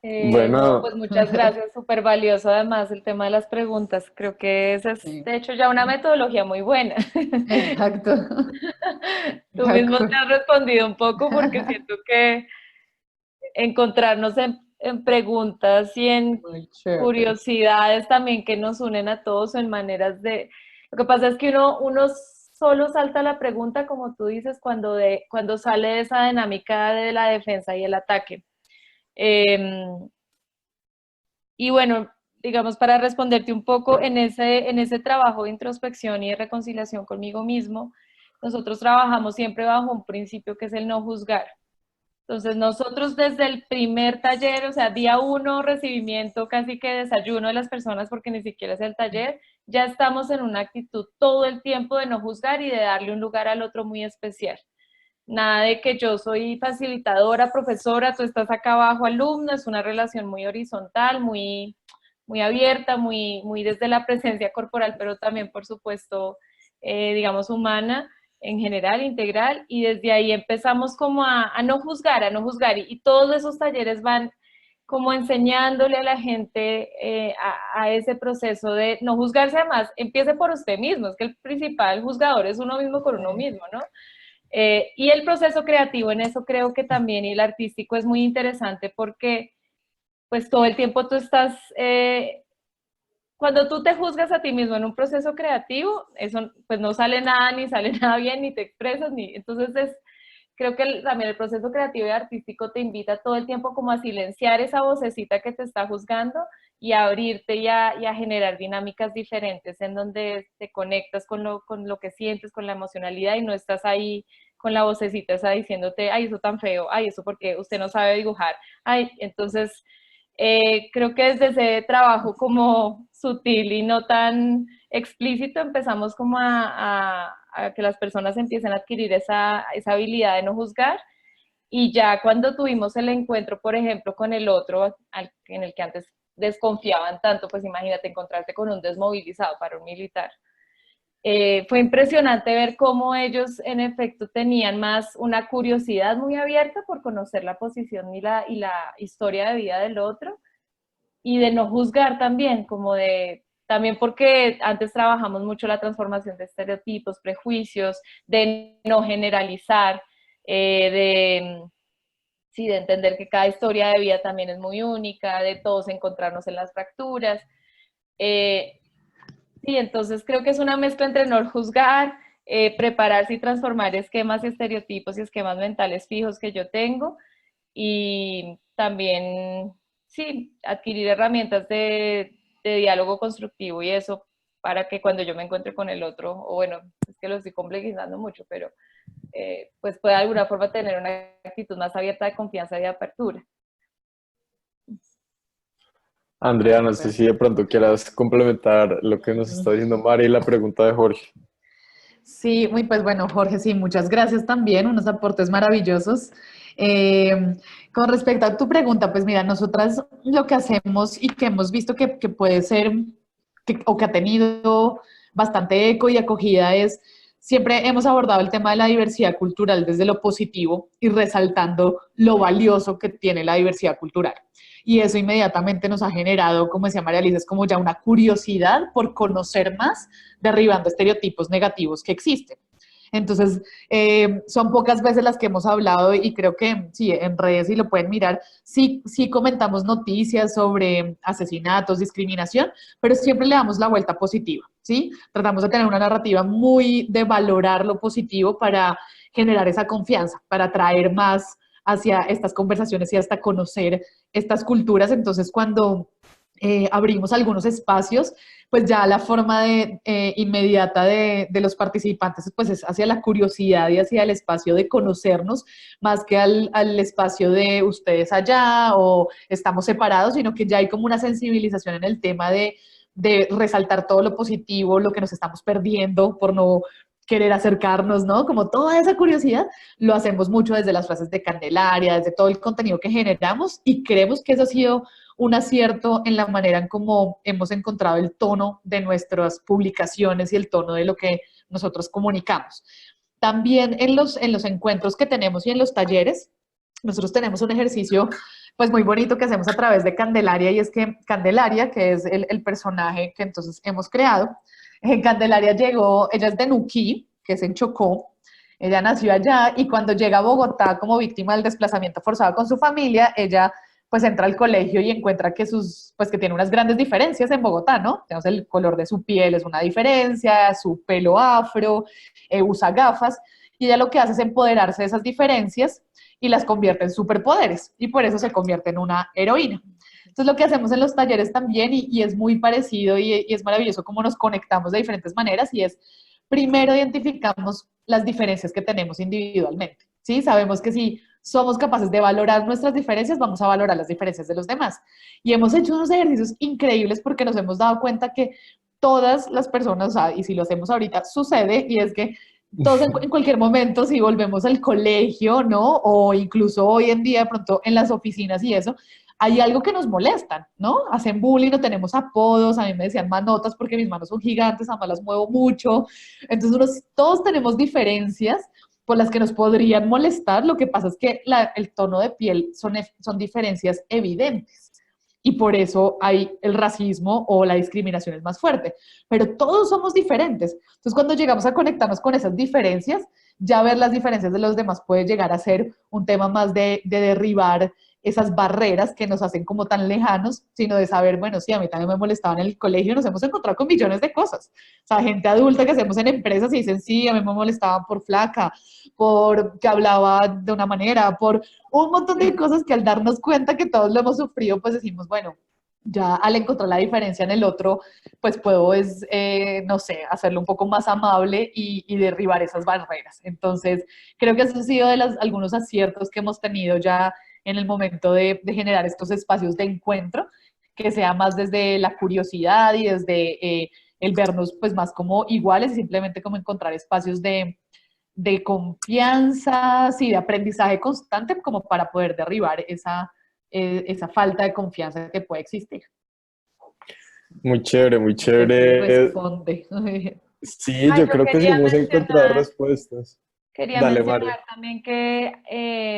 Bueno, Pues muchas gracias, súper valioso además el tema de las preguntas. Creo que esa es, de hecho, ya una metodología muy buena. Exacto. Tú mismo te has respondido un poco porque siento que encontrarnos en preguntas y en curiosidades también que nos unen a todos en maneras de... Lo que pasa es que uno solo salta la pregunta, como tú dices, cuando sale de esa dinámica de la defensa y el ataque. Y bueno, digamos, para responderte un poco, en ese trabajo de introspección y de reconciliación conmigo mismo, nosotros trabajamos siempre bajo un principio que es el no juzgar. Entonces nosotros desde el primer taller, o sea, día 1, recibimiento, casi que desayuno de las personas, porque ni siquiera es el taller, ya estamos en una actitud todo el tiempo de no juzgar y de darle un lugar al otro muy especial. Nada de que yo soy facilitadora, profesora, tú estás acá abajo, alumno, es una relación muy horizontal, muy abierta, muy desde la presencia corporal, pero también, por supuesto, digamos, humana, en general, integral, y desde ahí empezamos como a no juzgar, y todos esos talleres van como enseñándole a la gente a ese proceso de no juzgarse. Además, empiece por usted mismo, es que el principal juzgador es uno mismo con uno mismo, ¿no? Y el proceso creativo en eso creo que también, y el artístico es muy interesante porque pues todo el tiempo tú estás, cuando tú te juzgas a ti mismo en un proceso creativo, eso pues no sale nada, ni sale nada bien, ni te expresas, entonces creo que también el proceso creativo y artístico te invita todo el tiempo como a silenciar esa vocecita que te está juzgando y a abrirte y a generar dinámicas diferentes en donde te conectas con lo que sientes, con la emocionalidad, y no estás ahí con la vocecita esa diciéndote, ay, eso tan feo, ay, eso porque usted no sabe dibujar, ay, entonces creo que desde ese trabajo como sutil y no tan explícito empezamos como a que las personas empiecen a adquirir esa habilidad de no juzgar. Y ya cuando tuvimos el encuentro, por ejemplo, con el otro, en el que antes desconfiaban tanto, pues imagínate encontrarte con un desmovilizado para un militar. Fue impresionante ver cómo ellos en efecto tenían más una curiosidad muy abierta por conocer la posición y la historia de vida del otro, y de no juzgar también, también porque antes trabajamos mucho la transformación de estereotipos, prejuicios, de no generalizar, de entender que cada historia de vida también es muy única, de todos encontrarnos en las fracturas. Sí, entonces creo que es una mezcla entre no juzgar, prepararse y transformar esquemas y estereotipos y esquemas mentales fijos que yo tengo, y también, sí, adquirir herramientas de diálogo constructivo y eso, para que cuando yo me encuentre con el otro, o bueno, es que lo estoy complejizando mucho, pero pues pueda de alguna forma tener una actitud más abierta de confianza y de apertura. Andrea, no sé si de pronto quieras complementar lo que nos está diciendo Mari y la pregunta de Jorge. Sí, pues bueno, Jorge, sí, muchas gracias también, unos aportes maravillosos. Con respecto a tu pregunta, pues mira, nosotras lo que hacemos y que hemos visto que puede ser, o que ha tenido bastante eco y acogida es, siempre hemos abordado el tema de la diversidad cultural desde lo positivo y resaltando lo valioso que tiene la diversidad cultural. Y eso inmediatamente nos ha generado, como decía María Elisa, es como ya una curiosidad por conocer más, derribando estereotipos negativos que existen. Entonces, son pocas veces las que hemos hablado y creo que sí, en redes, si lo pueden mirar, sí, sí comentamos noticias sobre asesinatos, discriminación, pero siempre le damos la vuelta positiva, ¿sí? Tratamos de tener una narrativa muy de valorar lo positivo para generar esa confianza, para atraer más hacia estas conversaciones y hasta conocer estas culturas. Entonces, cuando abrimos algunos espacios, pues ya la forma inmediata de los participantes pues es hacia la curiosidad y hacia el espacio de conocernos, más que al espacio de ustedes allá o estamos separados, sino que ya hay como una sensibilización en el tema de resaltar todo lo positivo, lo que nos estamos perdiendo por no querer acercarnos, ¿no? Como toda esa curiosidad, lo hacemos mucho desde las frases de Candelaria, desde todo el contenido que generamos y creemos que eso ha sido un acierto en la manera en cómo hemos encontrado el tono de nuestras publicaciones y el tono de lo que nosotros comunicamos. También en los encuentros que tenemos y en los talleres, nosotros tenemos un ejercicio pues muy bonito que hacemos a través de Candelaria y es que Candelaria, que es el personaje que entonces hemos creado, en Candelaria llegó, ella es de Nuquí, que es en Chocó, ella nació allá y cuando llega a Bogotá como víctima del desplazamiento forzado con su familia, ella pues entra al colegio y encuentra que que tiene unas grandes diferencias en Bogotá, ¿no? Tenemos el color de su piel es una diferencia, su pelo afro, usa gafas, y ella lo que hace es empoderarse de esas diferencias y las convierte en superpoderes, y por eso se convierte en una heroína. Entonces lo que hacemos en los talleres también, y es muy parecido y es maravilloso cómo nos conectamos de diferentes maneras, y es, primero identificamos las diferencias que tenemos individualmente, ¿sí? Sabemos que si somos capaces de valorar nuestras diferencias, vamos a valorar las diferencias de los demás. Y hemos hecho unos ejercicios increíbles porque nos hemos dado cuenta que todas las personas, o sea, y si lo hacemos ahorita, sucede, y es que todos en cualquier momento, si volvemos al colegio, ¿no? O incluso hoy en día, de pronto en las oficinas y eso, hay algo que nos molestan, ¿no? Hacen bullying, no tenemos apodos, a mí me decían manotas porque mis manos son gigantes, además las muevo mucho. Entonces, todos tenemos diferencias por las que nos podrían molestar, lo que pasa es que el tono de piel son diferencias evidentes y por eso hay el racismo o la discriminación es más fuerte, pero todos somos diferentes. Entonces cuando llegamos a conectarnos con esas diferencias, ya ver las diferencias de los demás puede llegar a ser un tema más de derribar esas barreras que nos hacen como tan lejanos, sino de saber, bueno, sí, a mí también me molestaban en el colegio, nos hemos encontrado con millones de cosas. O sea, gente adulta que hacemos en empresas y dicen, sí, a mí me molestaban por flaca, por que hablaba de una manera, por un montón de cosas que al darnos cuenta que todos lo hemos sufrido, pues decimos, bueno, ya al encontrar la diferencia en el otro, pues puedo, no sé, hacerlo un poco más amable y derribar esas barreras. Entonces, creo que eso ha sido de algunos aciertos que hemos tenido ya en el momento de generar estos espacios de encuentro, que sea más desde la curiosidad y desde el vernos pues más como iguales y simplemente como encontrar espacios de confianza, sí, de aprendizaje constante como para poder derribar esa falta de confianza que puede existir. Muy chévere, muy chévere. Responde. Sí, yo creo que sí hemos encontrado respuestas. Quería Dale, mencionar Mario. también que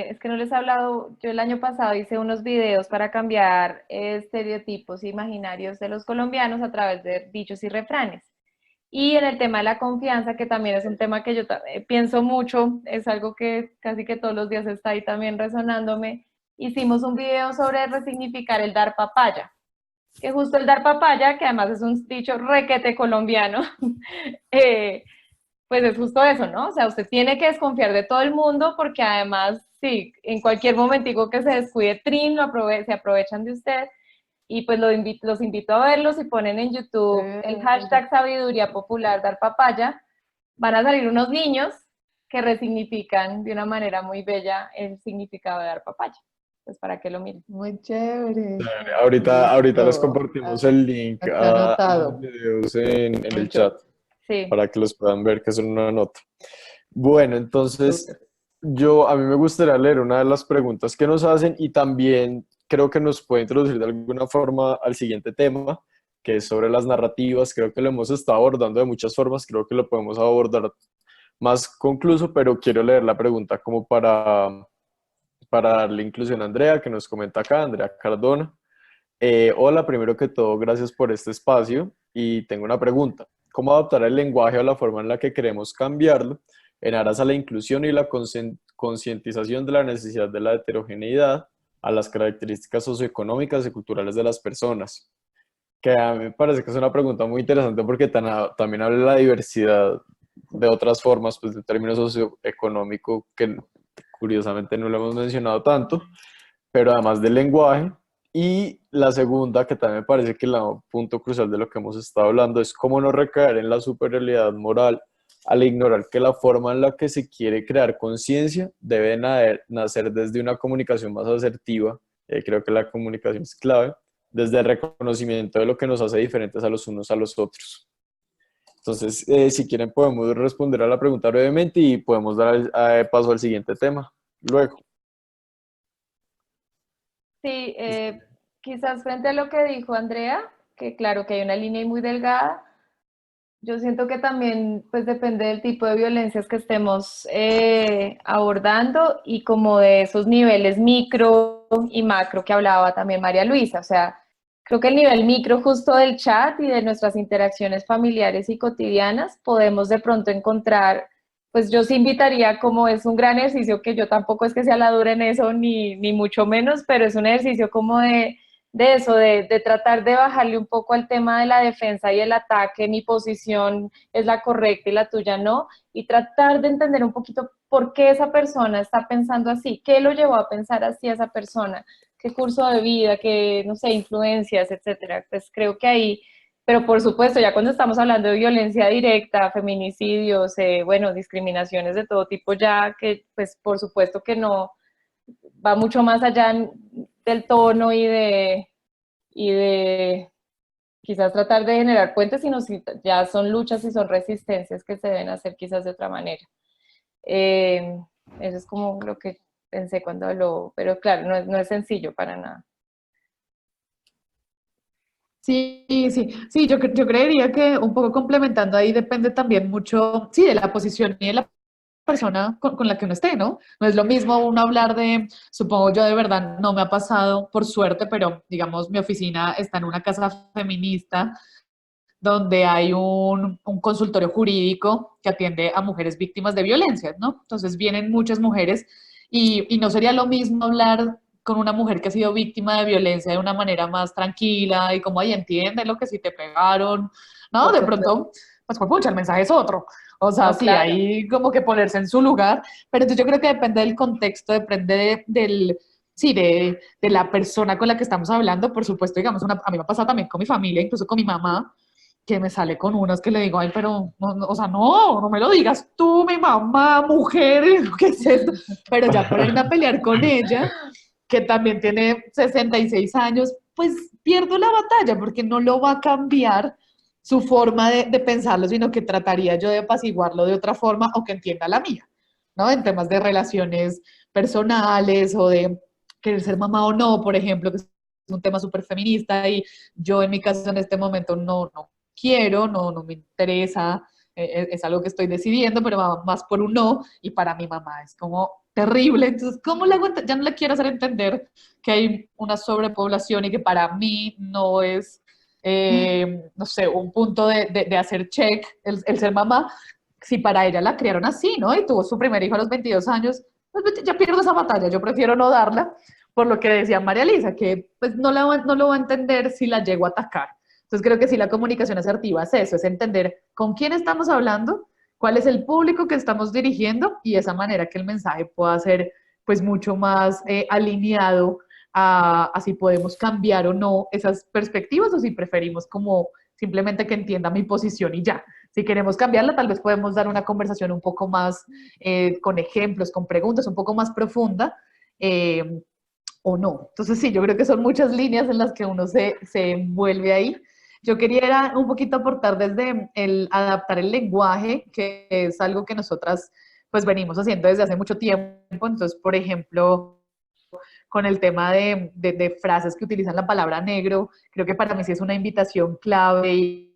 es que no les he hablado, yo el año pasado hice unos videos para cambiar estereotipos imaginarios de los colombianos a través de dichos y refranes. Y en el tema de la confianza, que también es un tema que yo pienso mucho, es algo que casi que todos los días está ahí también resonándome, hicimos un video sobre resignificar el dar papaya, que justo el dar papaya, que además es un dicho requete colombiano, pues es justo eso, ¿no? O sea, usted tiene que desconfiar de todo el mundo porque además, sí, en cualquier momentico que se descuide, trin, se aprovechan de usted. Y pues los invito a verlos y ponen en YouTube el hashtag sabiduría popular dar papaya. Van a salir unos niños que resignifican de una manera muy bella el significado de dar papaya. Pues para que lo miren. Muy chévere. Ahorita les compartimos el link a los videos en el chat. Sí. Para que los puedan ver, que son una nota. Bueno, entonces a mí me gustaría leer una de las preguntas que nos hacen y también creo que nos puede introducir de alguna forma al siguiente tema, que es sobre las narrativas. Creo que lo hemos estado abordando de muchas formas, creo que lo podemos abordar más concluso, pero quiero leer la pregunta como para darle inclusión a Andrea, que nos comenta acá, Andrea Cardona. Hola, primero que todo, gracias por este espacio y tengo una pregunta. ¿Cómo adaptar el lenguaje a la forma en la que queremos cambiarlo en aras a la inclusión y la concientización de la necesidad de la heterogeneidad a las características socioeconómicas y culturales de las personas? Que a mí me parece que es una pregunta muy interesante porque también habla de la diversidad de otras formas, pues de términos socioeconómico, que curiosamente no lo hemos mencionado tanto, pero además del lenguaje. Y la segunda, que también me parece que el punto crucial de lo que hemos estado hablando, es cómo no recaer en la superioridad moral al ignorar que la forma en la que se quiere crear conciencia debe nacer desde una comunicación más asertiva. Creo que la comunicación es clave, desde el reconocimiento de lo que nos hace diferentes a los unos a los otros. Entonces, si quieren podemos responder a la pregunta brevemente y podemos dar paso al siguiente tema luego. Sí, quizás frente a lo que dijo Andrea, que claro que hay una línea muy delgada, yo siento que también pues depende del tipo de violencias que estemos abordando y como de esos niveles micro y macro que hablaba también María Luisa. O sea, creo que el nivel micro justo del chat y de nuestras interacciones familiares y cotidianas podemos de pronto encontrar, pues yo sí invitaría, como es un gran ejercicio, que yo tampoco es que sea la dura en eso ni mucho menos, pero es un ejercicio como de eso, de tratar de bajarle un poco al tema de la defensa y el ataque, mi posición es la correcta y la tuya no, y tratar de entender un poquito por qué esa persona está pensando así, qué lo llevó a pensar así a esa persona, qué curso de vida, qué, no sé, influencias, etcétera. Pues creo que ahí, pero por supuesto, ya cuando estamos hablando de violencia directa, feminicidios, bueno, discriminaciones de todo tipo, ya que, pues por supuesto que no, va mucho más allá del tono y de quizás tratar de generar puentes, sino si ya son luchas y son resistencias que se deben hacer quizás de otra manera. Eso es como lo que pensé cuando habló, pero claro, no es sencillo para nada. Sí, sí, yo creería que un poco complementando ahí depende también mucho, sí, de la posición y de la persona con la que uno esté, ¿no? No es lo mismo uno hablar de, supongo yo de verdad, no me ha pasado por suerte, pero digamos mi oficina está en una casa feminista donde hay un consultorio jurídico que atiende a mujeres víctimas de violencia, ¿no? Entonces vienen muchas mujeres y no sería lo mismo hablar con una mujer que ha sido víctima de violencia de una manera más tranquila y como, ahí entiende lo que sí te pegaron, ¿no? Por De supuesto. pronto, pues pucha, el mensaje es otro. O sea, No, sí, claro. hay como que ponerse en su lugar, pero entonces yo creo que depende del contexto, depende del, sí, de la persona con la que estamos hablando. Por supuesto, digamos, a mí me ha pasado también con mi familia, incluso con mi mamá, que me sale con unas que le digo, ay, pero, o sea, no me lo digas tú, mi mamá, mujer, ¿qué es esto? Pero ya ponerme a pelear con ella, que también tiene 66 años, pues pierdo la batalla porque no lo va a cambiar su forma de pensarlo, sino que trataría yo de apaciguarlo de otra forma o que entienda la mía, ¿no? En temas de relaciones personales o de querer ser mamá o no, por ejemplo, que es un tema súper feminista y yo en mi caso en este momento no quiero, no me interesa, es algo que estoy decidiendo, pero va más por un no, y para mi mamá es como terrible. Entonces, ¿cómo le hago? Ya no le quiero hacer entender que hay una sobrepoblación y que para mí no es, no sé, un punto de hacer check el ser mamá, si para ella la criaron así, ¿no? Y tuvo su primer hijo a los 22 años, pues ya pierdo esa batalla, yo prefiero no darla, por lo que decía María Lisa, que pues no lo va a entender si la llego a atacar. Entonces creo que sí, la comunicación asertiva es eso, es entender con quién estamos hablando, cuál es el público que estamos dirigiendo y esa manera que el mensaje pueda ser pues mucho más alineado a si podemos cambiar o no esas perspectivas o si preferimos como simplemente que entienda mi posición y ya. Si queremos cambiarla, tal vez podemos dar una conversación un poco más con ejemplos, con preguntas, un poco más profunda. O no. Entonces sí, yo creo que son muchas líneas en las que uno se envuelve ahí. Yo quería era un poquito aportar desde el adaptar el lenguaje, que es algo que nosotras pues venimos haciendo desde hace mucho tiempo. Entonces, por ejemplo, con el tema de frases que utilizan la palabra negro. Creo que para mí sí es una invitación clave y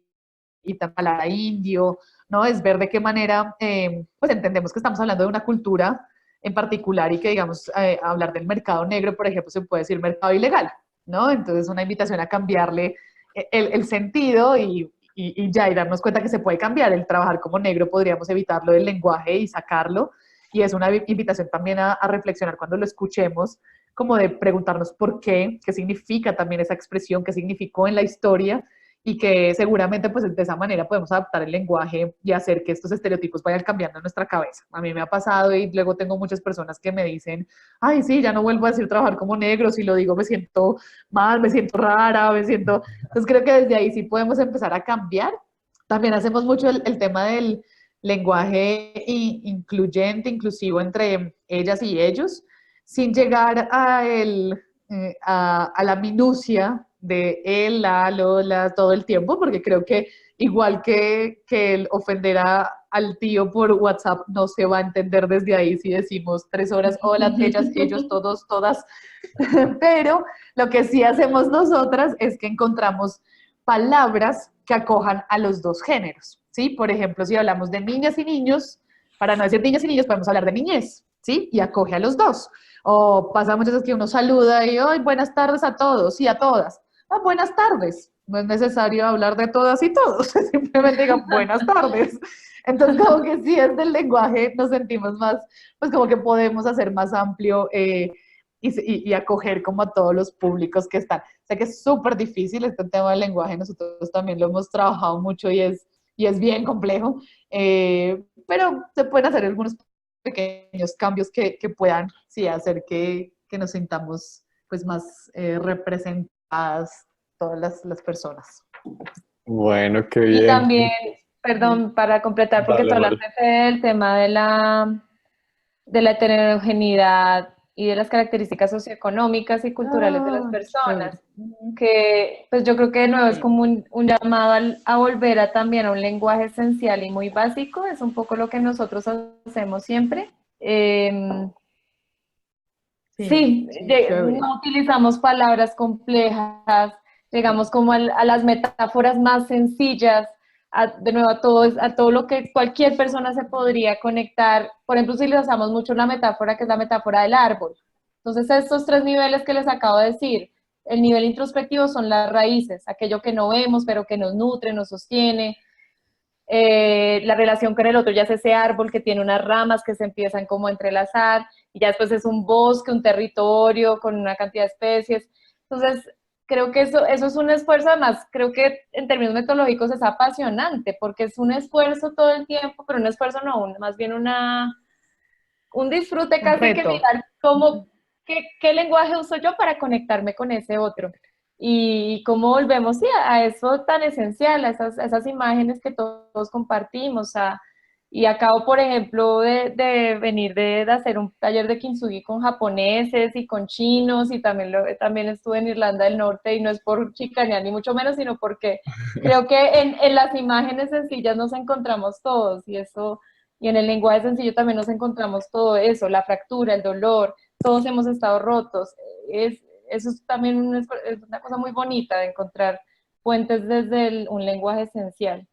la palabra indio, ¿no? Es ver de qué manera, pues entendemos que estamos hablando de una cultura en particular y que, digamos, hablar del mercado negro, por ejemplo, se puede decir mercado ilegal, ¿no? Entonces, una invitación a cambiarle el sentido y ya, y darnos cuenta que se puede cambiar. El trabajar como negro podríamos evitarlo del lenguaje y sacarlo. Y es una invitación también a reflexionar cuando lo escuchemos, como de preguntarnos por qué significa también esa expresión, qué significó en la historia, y que seguramente pues de esa manera podemos adaptar el lenguaje y hacer que estos estereotipos vayan cambiando en nuestra cabeza. A mí me ha pasado y luego tengo muchas personas que me dicen, ay, sí, ya no vuelvo a decir trabajar como negro, si lo digo me siento mal, me siento rara, me siento... Entonces creo que desde ahí sí podemos empezar a cambiar. También hacemos mucho el tema del lenguaje incluyente, inclusivo entre ellas y ellos, sin llegar a la minucia de él, la, Lola, todo el tiempo, porque creo que igual que el ofender al tío por WhatsApp no se va a entender desde ahí si decimos 3 horas, hola, ellas, ellos, todos, todas. Pero lo que sí hacemos nosotras es que encontramos palabras que acojan a los dos géneros, ¿sí? Por ejemplo, si hablamos de niñas y niños, para no decir niñas y niños, podemos hablar de niñez, ¿sí? Y acoge a los dos. O pasa muchas veces que uno saluda y, hoy buenas tardes a todos y a todas. Ah, buenas tardes. No es necesario hablar de todas y todos, simplemente digan buenas tardes. Entonces, como que sí, es del lenguaje, nos sentimos más, pues como que podemos hacer más amplio y acoger como a todos los públicos que están. Sé que es súper difícil este tema del lenguaje, nosotros también lo hemos trabajado mucho y es bien complejo, pero se pueden hacer algunos pequeños cambios que puedan sí, hacer que nos sintamos pues más representadas todas las personas. Bueno, qué Y bien. también, perdón, para completar, porque Vale, tú vale. hablaste del tema de la heterogeneidad y de las características socioeconómicas y culturales de las personas, que pues yo creo que de nuevo es como un llamado a volver a también a un lenguaje esencial y muy básico, es un poco lo que nosotros hacemos siempre. Sí, no utilizamos palabras complejas, llegamos como a las metáforas más sencillas, de nuevo a todo lo que cualquier persona se podría conectar. Por ejemplo, si utilizamos mucho una metáfora que es la metáfora del árbol. Entonces, estos 3 niveles que les acabo de decir, el nivel introspectivo son las raíces, aquello que no vemos, pero que nos nutre, nos sostiene. La relación con el otro ya es ese árbol que tiene unas ramas que se empiezan como a entrelazar, y ya después es un bosque, un territorio con una cantidad de especies. Entonces, creo que eso es un esfuerzo, además, creo que en términos metodológicos es apasionante, porque es un esfuerzo todo el tiempo, pero un esfuerzo no, más bien un disfrute casi que mirar cómo, qué lenguaje uso yo para conectarme con ese otro. Y cómo volvemos sí, a eso tan esencial, a esas imágenes que todos compartimos. Y acabo, por ejemplo, de venir de hacer un taller de kintsugi con japoneses y con chinos, y también estuve en Irlanda del Norte, y no es por chicanear ni mucho menos, sino porque creo que en las imágenes sencillas nos encontramos todos, y en el lenguaje sencillo también nos encontramos todo eso, la fractura, el dolor, todos hemos estado rotos. Eso es también es una cosa muy bonita de encontrar puentes desde un lenguaje esencial.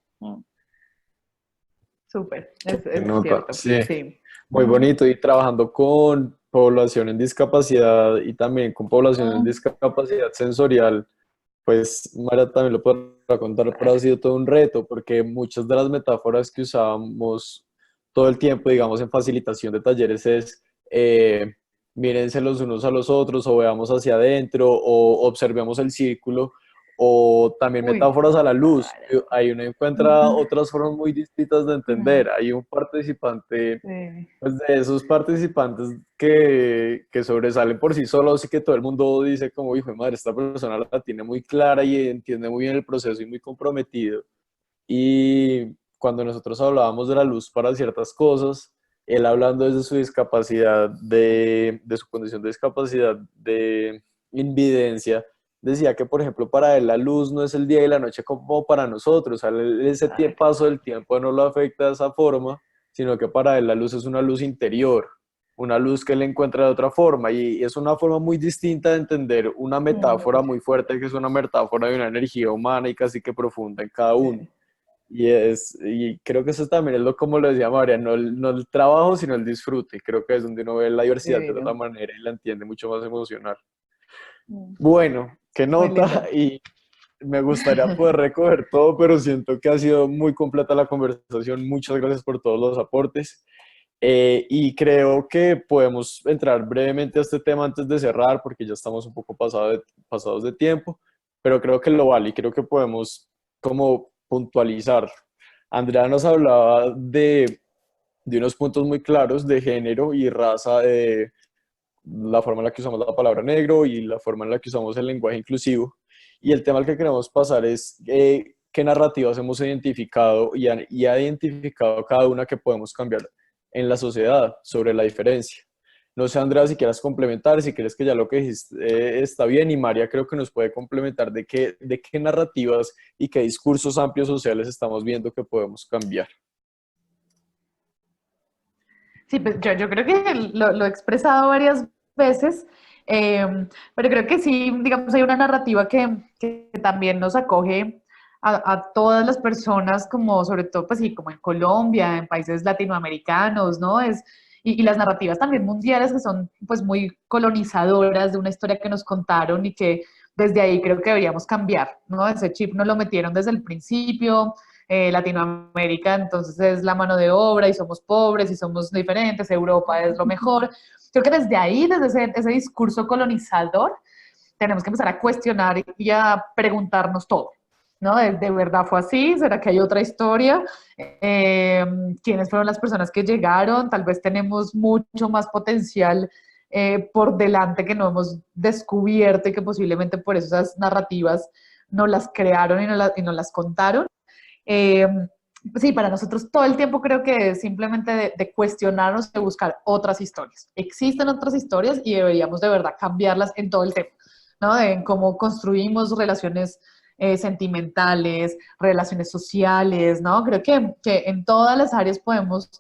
Súper, es Nota, cierto. sí. Sí. Muy bonito, y trabajando con población en discapacidad y también con población en discapacidad sensorial, pues Mara también lo podrá contar, pero ha sido todo un reto, porque muchas de las metáforas que usábamos todo el tiempo, digamos, en facilitación de talleres es mírense los unos a los otros, o veamos hacia adentro, o observemos el círculo, o también metáforas a la luz. Ahí uno encuentra otras formas muy distintas de entender. Hay un participante, pues de esos participantes que sobresalen por sí solos y que todo el mundo dice como, hijo de madre, esta persona la tiene muy clara y entiende muy bien el proceso y muy comprometido. Y cuando nosotros hablábamos de la luz para ciertas cosas, él hablando desde su discapacidad, de su condición de discapacidad, de invidencia, decía que, por ejemplo, para él la luz no es el día y la noche como para nosotros, o sea, ese paso del tiempo no lo afecta de esa forma, sino que para él la luz es una luz interior. una luz que él encuentra de otra forma, y es una forma muy distinta de entender una metáfora muy fuerte, que es una metáfora de una energía humana y casi que profunda en cada uno. Y creo que eso también es como lo decía María, no el trabajo, sino el disfrute. Creo que es donde uno ve la diversidad de otra manera y la entiende mucho más emocional. Bueno, qué Muy lindo. nota, y me gustaría poder recoger todo, pero siento que ha sido muy completa la conversación. Muchas gracias por todos los aportes. Y creo que podemos entrar brevemente a este tema antes de cerrar, porque ya estamos un poco pasados de tiempo, pero creo que lo vale y creo que podemos como puntualizar. Andrea nos hablaba de unos puntos muy claros de género y raza, de la forma en la que usamos la palabra negro y la forma en la que usamos el lenguaje inclusivo. Y el tema al que queremos pasar es qué narrativas hemos identificado y ha identificado cada una que podemos cambiar en la sociedad sobre la diferencia. No sé, Andrea, si quieras complementar, si crees que ya lo que dijiste está bien, y María creo que nos puede complementar de qué narrativas y qué discursos amplios sociales estamos viendo que podemos cambiar. Sí, pues yo creo que lo he expresado varias veces, pero creo que sí, digamos, hay una narrativa que también nos acoge a todas las personas, como sobre todo, pues sí, como en Colombia, en países latinoamericanos, ¿no? Y las narrativas también mundiales que son pues muy colonizadoras de una historia que nos contaron y que desde ahí creo que deberíamos cambiar, ¿no? Ese chip nos lo metieron desde el principio. Latinoamérica entonces es la mano de obra y somos pobres y somos diferentes, Europa es lo mejor. Creo que desde ahí, desde ese discurso colonizador, tenemos que empezar a cuestionar y a preguntarnos todo, ¿no? ¿De verdad fue así? ¿Será que hay otra historia? ¿Quiénes fueron las personas que llegaron? Tal vez tenemos mucho más potencial por delante que no hemos descubierto y que posiblemente por eso esas narrativas no las crearon y no las contaron. Sí, para nosotros todo el tiempo creo que es simplemente de cuestionarnos, de buscar otras historias. Existen otras historias y deberíamos de verdad cambiarlas en todo el tema, ¿no? En cómo construimos relaciones sentimentales, relaciones sociales, ¿no? Creo que en todas las áreas podemos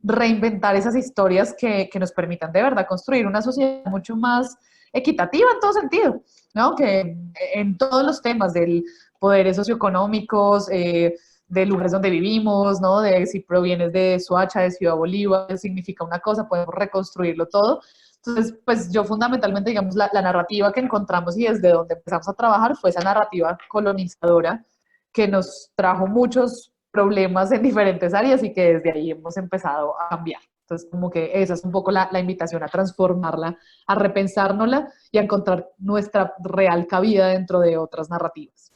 reinventar esas historias que nos permitan de verdad construir una sociedad mucho más equitativa en todo sentido, ¿no? Que en todos los temas del poderes socioeconómicos, de lugares donde vivimos, ¿no? De si provienes de Soacha, de Ciudad Bolívar, significa una cosa, podemos reconstruirlo todo. Entonces, pues yo fundamentalmente, digamos, la narrativa que encontramos y desde donde empezamos a trabajar fue esa narrativa colonizadora que nos trajo muchos problemas en diferentes áreas y que desde ahí hemos empezado a cambiar. Entonces, como que esa es un poco la invitación a transformarla, a repensárnosla y a encontrar nuestra real cabida dentro de otras narrativas.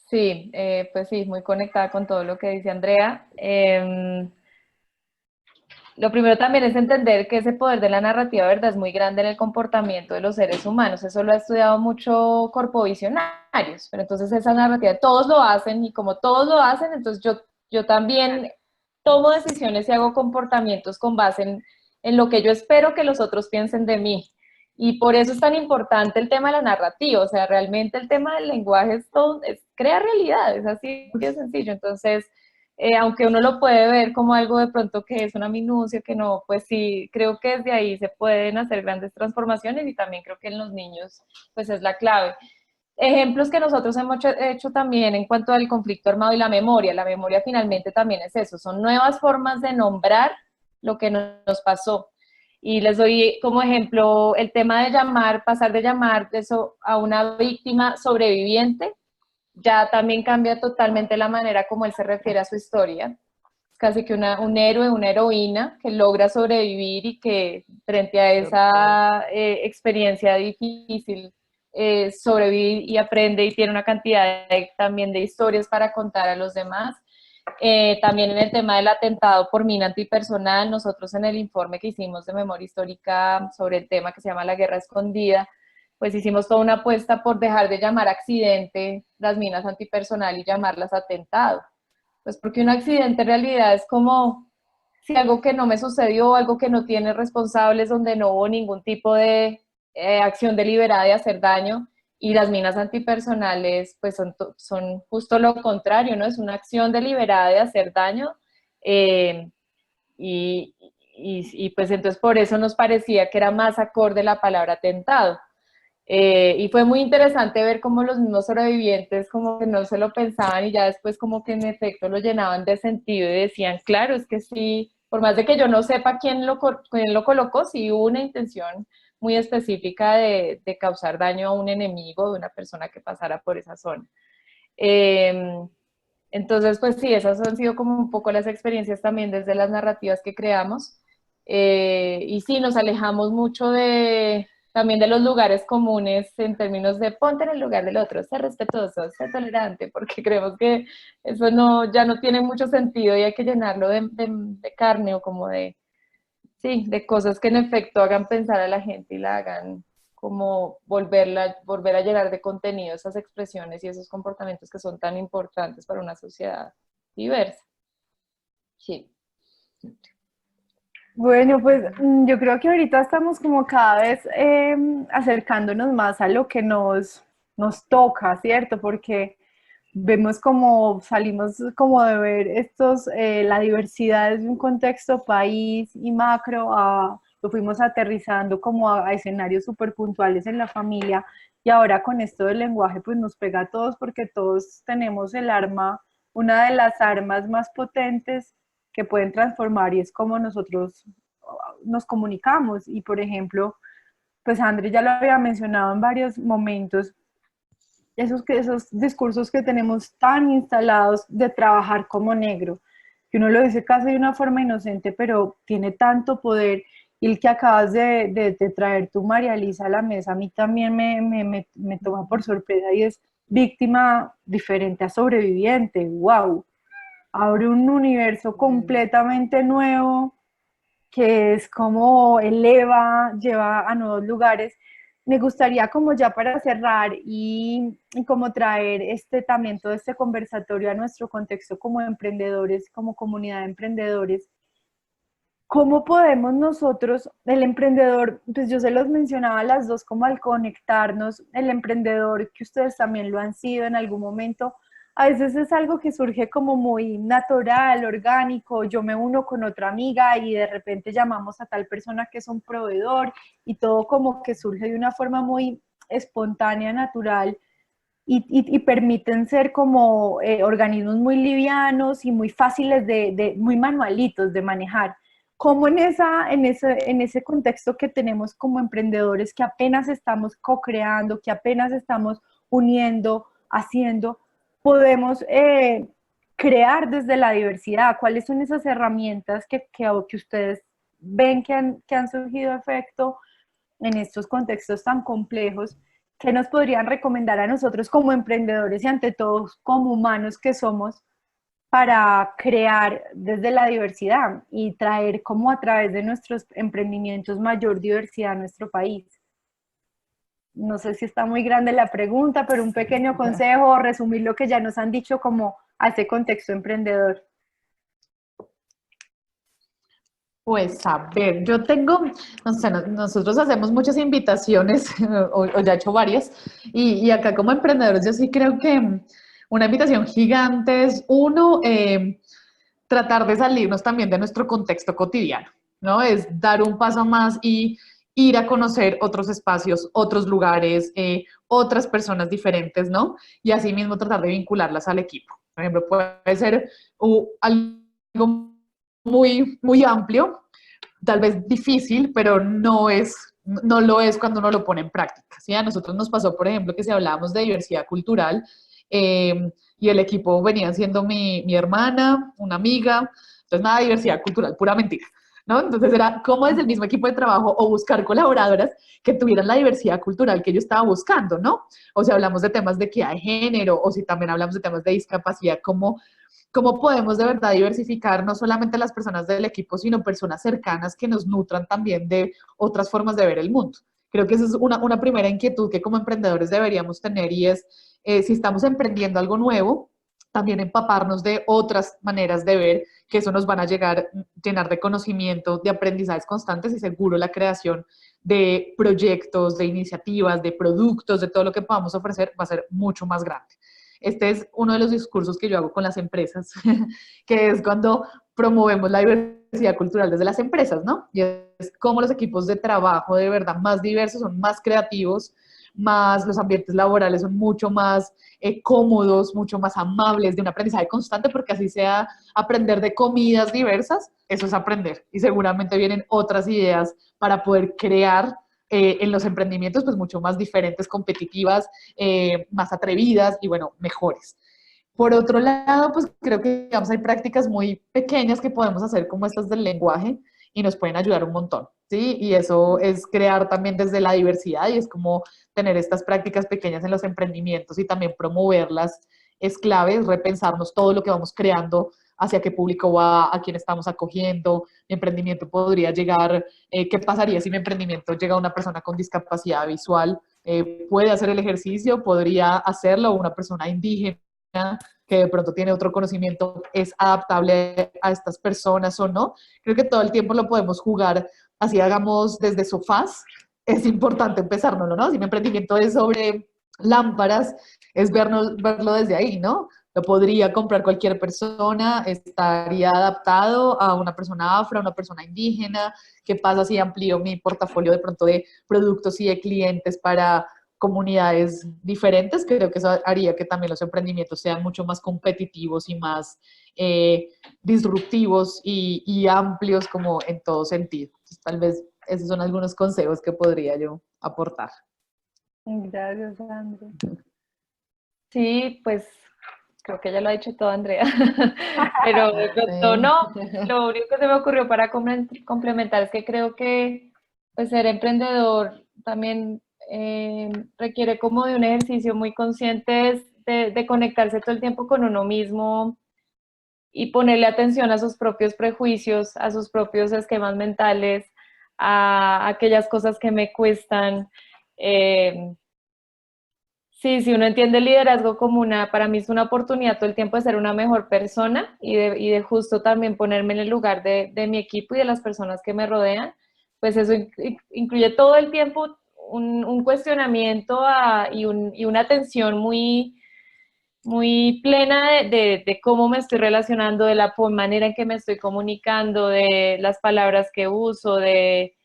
Sí, pues sí, muy conectada con todo lo que dice Andrea. Lo primero también es entender que ese poder de la narrativa, ¿verdad?, es muy grande en el comportamiento de los seres humanos. Eso lo ha estudiado mucho corpovisionarios, pero entonces esa narrativa, todos lo hacen y como todos lo hacen, entonces yo también tomo decisiones y hago comportamientos con base en lo que yo espero que los otros piensen de mí. Y por eso es tan importante el tema de la narrativa, o sea, realmente el tema del lenguaje crea realidad, es así de sencillo. Entonces, aunque uno lo puede ver como algo de pronto que es una minucia, que no, pues sí, creo que desde ahí se pueden hacer grandes transformaciones y también creo que en los niños, pues es la clave. Ejemplos que nosotros hemos hecho también en cuanto al conflicto armado y la memoria finalmente también es eso, son nuevas formas de nombrar lo que nos pasó. Y les doy como ejemplo el tema de pasar de llamar eso a una víctima sobreviviente, ya también cambia totalmente la manera como él se refiere a su historia. Casi que un héroe, una heroína que logra sobrevivir y que frente a esa experiencia difícil sobrevive y aprende y tiene una cantidad también de historias para contar a los demás. También en el tema del atentado por mina antipersonal, nosotros en el informe que hicimos de memoria histórica sobre el tema que se llama la guerra escondida, pues hicimos toda una apuesta por dejar de llamar accidente las minas antipersonal y llamarlas atentado. Pues porque un accidente en realidad es como si algo que no me sucedió, algo que no tiene responsables, donde no hubo ningún tipo de acción deliberada de hacer daño, y las minas antipersonales pues son justo lo contrario, ¿no? Es una acción deliberada de hacer daño, y y pues entonces por eso nos parecía que era más acorde la palabra atentado. Y fue muy interesante ver cómo los mismos sobrevivientes como que no se lo pensaban y ya después como que en efecto lo llenaban de sentido y decían, claro, es que sí, por más de que yo no sepa quién lo colocó, sí hubo una intención muy específica de causar daño a un enemigo, de una persona que pasara por esa zona. Entonces, pues sí, esas han sido como un poco las experiencias también desde las narrativas que creamos. Y sí, nos alejamos mucho también de los lugares comunes en términos de ponte en el lugar del otro, ser respetuoso, ser tolerante, porque creemos que eso ya no tiene mucho sentido y hay que llenarlo de carne o como sí, de cosas que en efecto hagan pensar a la gente y la hagan como volver a llenar de contenido esas expresiones y esos comportamientos que son tan importantes para una sociedad diversa. Sí. Bueno, pues yo creo que ahorita estamos como cada vez acercándonos más a lo que nos toca, ¿cierto? Porque vemos como salimos como de ver la diversidad desde un contexto país y macro, lo fuimos aterrizando como a escenarios súper puntuales en la familia y ahora con esto del lenguaje pues nos pega a todos porque todos tenemos una de las armas más potentes que pueden transformar y es como nosotros nos comunicamos y por ejemplo, pues André ya lo había mencionado en varios momentos, esos discursos que tenemos tan instalados de trabajar como negro, que uno lo dice casi de una forma inocente, pero tiene tanto poder, y el que acabas de traer tú, María Elisa, a la mesa, a mí también me toma por sorpresa, y es víctima diferente a sobreviviente, wow, abre un universo completamente nuevo, que es como lleva a nuevos lugares. Me gustaría como ya para cerrar y como traer también todo este conversatorio a nuestro contexto como emprendedores, como comunidad de emprendedores. ¿Cómo podemos nosotros, el emprendedor, pues yo se los mencionaba a las dos como al conectarnos, el emprendedor que ustedes también lo han sido en algún momento, a veces es algo que surge como muy natural, orgánico, yo me uno con otra amiga y de repente llamamos a tal persona que es un proveedor y todo como que surge de una forma muy espontánea, natural y permiten ser como organismos muy livianos y muy fáciles muy manualitos de manejar. ¿Cómo en ese contexto que tenemos como emprendedores que apenas estamos co-creando, que apenas estamos uniendo, haciendo, podemos crear desde la diversidad? ¿Cuáles son esas herramientas que ustedes ven que han surgido efecto en estos contextos tan complejos? ¿Qué nos podrían recomendar a nosotros como emprendedores y ante todo como humanos que somos para crear desde la diversidad y traer como a través de nuestros emprendimientos mayor diversidad a nuestro país? No sé si está muy grande la pregunta, pero un pequeño consejo o resumir lo que ya nos han dicho como a ese contexto emprendedor. Pues a ver, yo tengo, no sé, nosotros hacemos muchas invitaciones, o ya he hecho varias, y acá como emprendedores yo sí creo que una invitación gigante es uno, tratar de salirnos también de nuestro contexto cotidiano, ¿no? Es dar un paso más y ir a conocer otros espacios, otros lugares, otras personas diferentes, ¿no? Y así mismo tratar de vincularlas al equipo. Por ejemplo, puede ser algo muy, muy amplio, tal vez difícil, pero no lo es cuando uno lo pone en práctica, ¿sí? A nosotros nos pasó, por ejemplo, que si hablábamos de diversidad cultural, y el equipo venía siendo mi hermana, una amiga, entonces nada de diversidad cultural, pura mentira, ¿no? Entonces era como desde el mismo equipo de trabajo o buscar colaboradoras que tuvieran la diversidad cultural que yo estaba buscando, ¿no? O si hablamos de temas de equidad de género, o si también hablamos de temas de discapacidad, ¿cómo podemos de verdad diversificar no solamente las personas del equipo, sino personas cercanas que nos nutran también de otras formas de ver el mundo? Creo que esa es una primera inquietud que como emprendedores deberíamos tener y es, si estamos emprendiendo algo nuevo, también empaparnos de otras maneras de ver, que eso nos van a llenar de conocimiento, de aprendizajes constantes y seguro la creación de proyectos, de iniciativas, de productos, de todo lo que podamos ofrecer va a ser mucho más grande. Este es uno de los discursos que yo hago con las empresas, que es cuando promovemos la diversidad diversidad cultural desde las empresas, ¿no? Y es cómo los equipos de trabajo de verdad más diversos son más creativos, más los ambientes laborales son mucho más cómodos, mucho más amables, de un aprendizaje constante, porque así sea aprender de comidas diversas, eso es aprender. Y seguramente vienen otras ideas para poder crear en los emprendimientos, pues mucho más diferentes, competitivas, más atrevidas y bueno, mejores. Por otro lado, pues creo que digamos, hay prácticas muy pequeñas que podemos hacer como estas del lenguaje y nos pueden ayudar un montón, ¿sí? Y eso es crear también desde la diversidad y es como tener estas prácticas pequeñas en los emprendimientos y también promoverlas es clave, es repensarnos todo lo que vamos creando, hacia qué público va, a quién estamos acogiendo, mi emprendimiento podría llegar, qué pasaría si mi emprendimiento llega a una persona con discapacidad visual, puede hacer el ejercicio, podría hacerlo una persona indígena, que de pronto tiene otro conocimiento, es adaptable a estas personas o no. Creo que todo el tiempo lo podemos jugar, así hagamos desde sofás, es importante empezárnoslo, ¿no? Si mi emprendimiento es sobre lámparas, es verlo desde ahí, ¿no? Lo podría comprar cualquier persona, estaría adaptado a una persona afro, a una persona indígena. ¿Qué pasa si amplío mi portafolio de pronto de productos y de clientes para comunidades diferentes? Creo que eso haría que también los emprendimientos sean mucho más competitivos y más disruptivos y amplios como en todo sentido. Entonces, tal vez esos son algunos consejos que podría yo aportar. Gracias, Andrea. Sí, pues creo que ya lo ha dicho todo Andrea, pero de pronto no, lo único que se me ocurrió para complementar es que creo que pues, ser emprendedor también requiere como de un ejercicio muy consciente de conectarse todo el tiempo con uno mismo y ponerle atención a sus propios prejuicios, a sus propios esquemas mentales, a aquellas cosas que me cuestan. Sí, si uno entiende el liderazgo como para mí es una oportunidad todo el tiempo de ser una mejor persona y de justo también ponerme en el lugar de mi equipo y de las personas que me rodean, pues eso incluye todo el tiempo un cuestionamiento y una atención muy, muy plena de cómo me estoy relacionando, de la manera en que me estoy comunicando, de las palabras que uso, de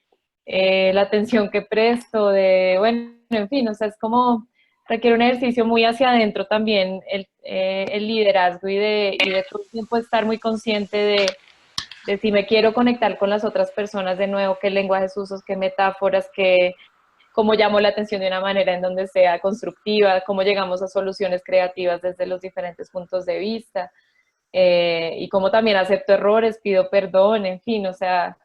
la atención que presto, bueno, en fin, o sea, es como requiere un ejercicio muy hacia adentro también el liderazgo y de todo el tiempo estar muy consciente de si me quiero conectar con las otras personas de nuevo, qué lenguajes usos, qué metáforas, cómo llamo la atención de una manera en donde sea constructiva, cómo llegamos a soluciones creativas desde los diferentes puntos de vista, y cómo también acepto errores, pido perdón, en fin, o sea,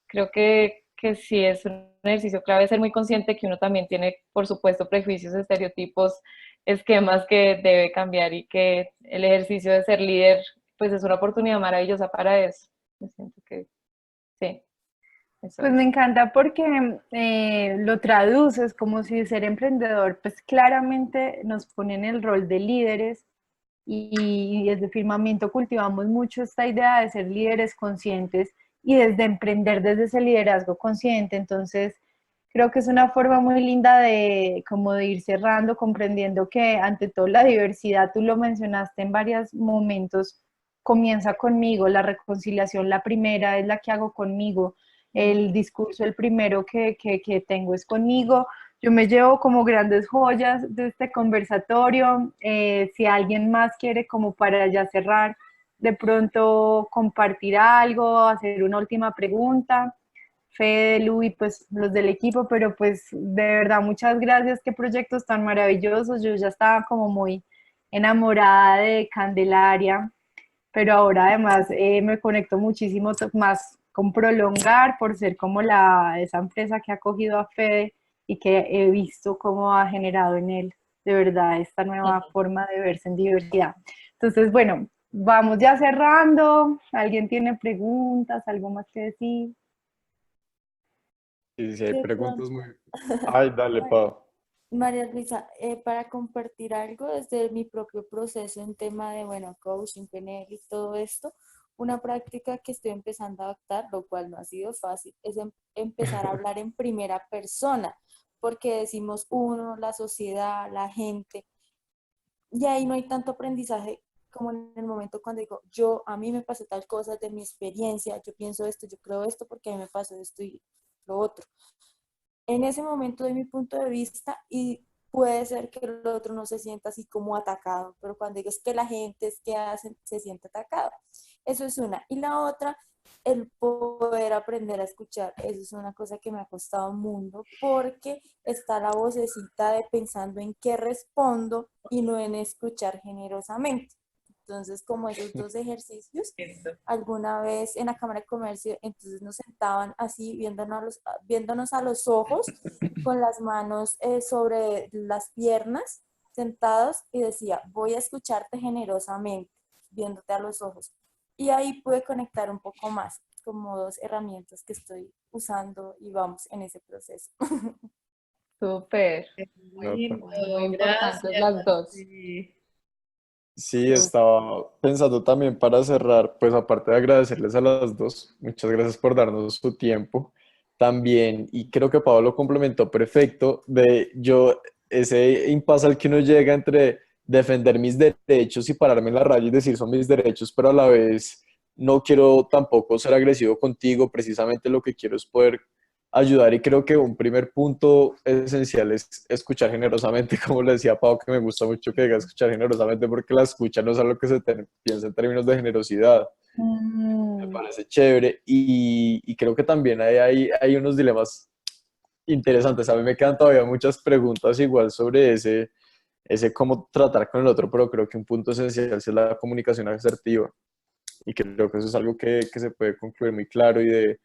creo que sí es un ejercicio clave ser muy consciente que uno también tiene, por supuesto, prejuicios, estereotipos, esquemas que debe cambiar y que el ejercicio de ser líder, pues es una oportunidad maravillosa para eso. Yo siento que sí. Eso Pues es. me encanta porque lo traduces como si ser emprendedor, pues claramente nos pone en el rol de líderes y desde Firmamento cultivamos mucho esta idea de ser líderes conscientes y desde emprender desde ese liderazgo consciente. Entonces, creo que es una forma muy linda de como de ir cerrando, comprendiendo que ante todo la diversidad, tú lo mencionaste en varios momentos, comienza conmigo, la reconciliación, la primera es la que hago conmigo, el discurso, el primero que tengo es conmigo. Yo me llevo como grandes joyas de este conversatorio. Si alguien más quiere como para ya cerrar, de pronto compartir algo, hacer una última pregunta. Fede, Lu y pues los del equipo, pero pues de verdad muchas gracias, qué proyectos tan maravillosos. Yo ya estaba como muy enamorada de Candelaria, pero ahora además me conecto muchísimo más con Prolongar por ser como esa empresa que ha acogido a Fede y que he visto cómo ha generado en él de verdad esta nueva forma de verse en diversidad. Entonces, bueno, vamos ya cerrando. ¿Alguien tiene preguntas, algo más que decir? Sí, sí, hay De preguntas pronto, muy... Ay, dale, Pau. María Luisa, para compartir algo desde mi propio proceso en tema de, bueno, coaching, PNL y todo esto, una práctica que estoy empezando a adaptar, lo cual no ha sido fácil, es empezar a hablar en primera persona, porque decimos uno, la sociedad, la gente, y ahí no hay tanto aprendizaje como en el momento cuando digo, a mí me pasó tal cosa de mi experiencia, yo pienso esto, yo creo esto porque a mí me pasó esto y lo otro. En ese momento de mi punto de vista y puede ser que el otro no se sienta así como atacado, pero cuando digo es que la gente es que hacen, se siente atacado. Eso es una. Y la otra, el poder aprender a escuchar. Eso es una cosa que me ha costado un mundo porque está la vocecita de pensando en qué respondo y no en escuchar generosamente. Entonces, como esos dos ejercicios, alguna vez en la Cámara de Comercio, entonces nos sentaban así, viéndonos a los ojos, con las manos sobre las piernas, sentados, y decía, voy a escucharte generosamente, viéndote a los ojos. Y ahí pude conectar un poco más, como dos herramientas que estoy usando y vamos en ese proceso. Súper, Muy Nota. muy lindo, importantes gracias. las dos. Sí. Sí, estaba pensando también para cerrar, pues aparte de agradecerles a las dos, muchas gracias por darnos su tiempo. También, y creo que Pablo complementó perfecto, de yo, ese impasse al que uno llega entre defender mis derechos y pararme en la raya y decir son mis derechos, pero a la vez no quiero tampoco ser agresivo contigo, precisamente lo que quiero es poder ayudar y creo que un primer punto esencial es escuchar generosamente, como le decía Pau, que me gusta mucho que diga escuchar generosamente porque la escucha no es algo que piensa en términos de generosidad, me Mm, parece chévere y creo que también hay unos dilemas interesantes, a mí me quedan todavía muchas preguntas igual sobre ese cómo tratar con el otro, pero creo que un punto esencial es la comunicación asertiva y creo que eso es algo que se puede concluir muy claro y de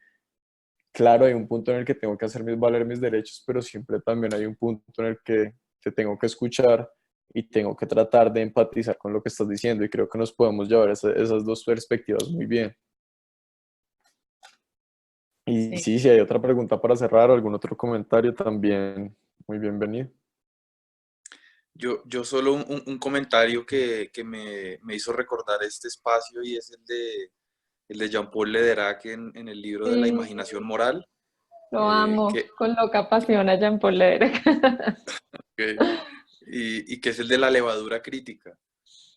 claro, hay un punto en el que tengo que hacer valer mis derechos, pero siempre también hay un punto en el que te tengo que escuchar y tengo que tratar de empatizar con lo que estás diciendo y creo que nos podemos llevar esas dos perspectivas muy bien. Y Sí. sí, si hay otra pregunta para cerrar o algún otro comentario también, muy bienvenido. Yo solo un comentario que me hizo recordar este espacio y es el de Jean-Paul Lederach en el libro de la Sí, imaginación moral, lo amo, que, con loca pasión a Jean Paul Lederach. y que es el de la levadura crítica,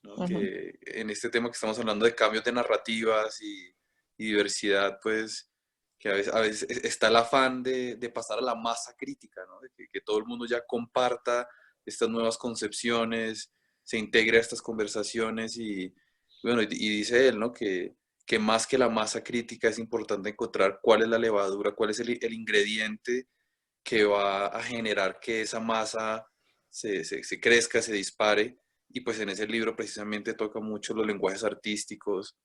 ¿no? Ujú. Que en este tema que estamos hablando de cambios de narrativas y diversidad, pues que a veces está el afán de pasar a la masa crítica, ¿no? De que todo el mundo ya comparta estas nuevas concepciones, se integre a estas conversaciones y bueno, y dice él, ¿no? Que más que la masa crítica es importante encontrar cuál es la levadura, cuál es el ingrediente que va a generar que esa masa se crezca, se dispare. Y pues en ese libro precisamente toca mucho los lenguajes artísticos,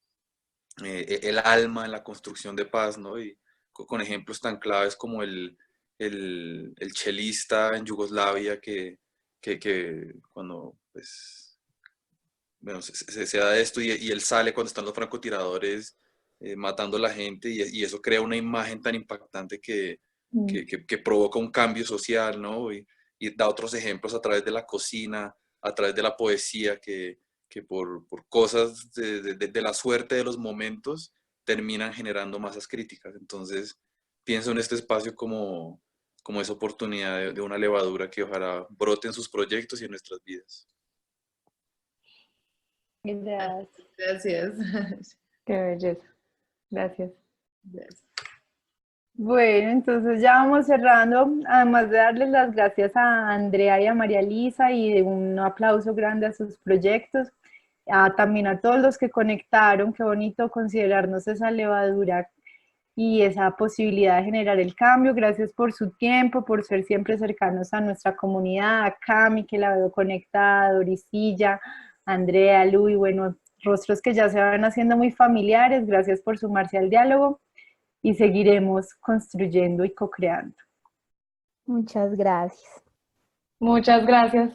el alma en la construcción de paz, ¿no? Y con ejemplos tan claves como el chelista en Yugoslavia que cuando pues, bueno, se da esto y él sale cuando están los francotiradores matando a la gente y eso crea una imagen tan impactante Mm. que provoca un cambio social, ¿no? Y da otros ejemplos a través de la cocina, a través de la poesía, que por cosas de la suerte de los momentos terminan generando masas críticas. Entonces, pienso en este espacio como esa oportunidad de una levadura que ojalá brote en sus proyectos y en nuestras vidas. gracias. Gracias. Qué belleza. Gracias. Gracias. Bueno, entonces ya vamos cerrando. Además de darles las gracias a Andrea y a María Lisa y de un aplauso grande a sus proyectos, también a todos los que conectaron, qué bonito considerarnos esa levadura y esa posibilidad de generar el cambio. Gracias por su tiempo, por ser siempre cercanos a nuestra comunidad, a Cami, que la veo conectada, a Dorisilla, a Andrea, Lu, y bueno, rostros que ya se van haciendo muy familiares. Gracias por sumarse al diálogo y seguiremos construyendo y co-creando. Muchas gracias. Muchas gracias.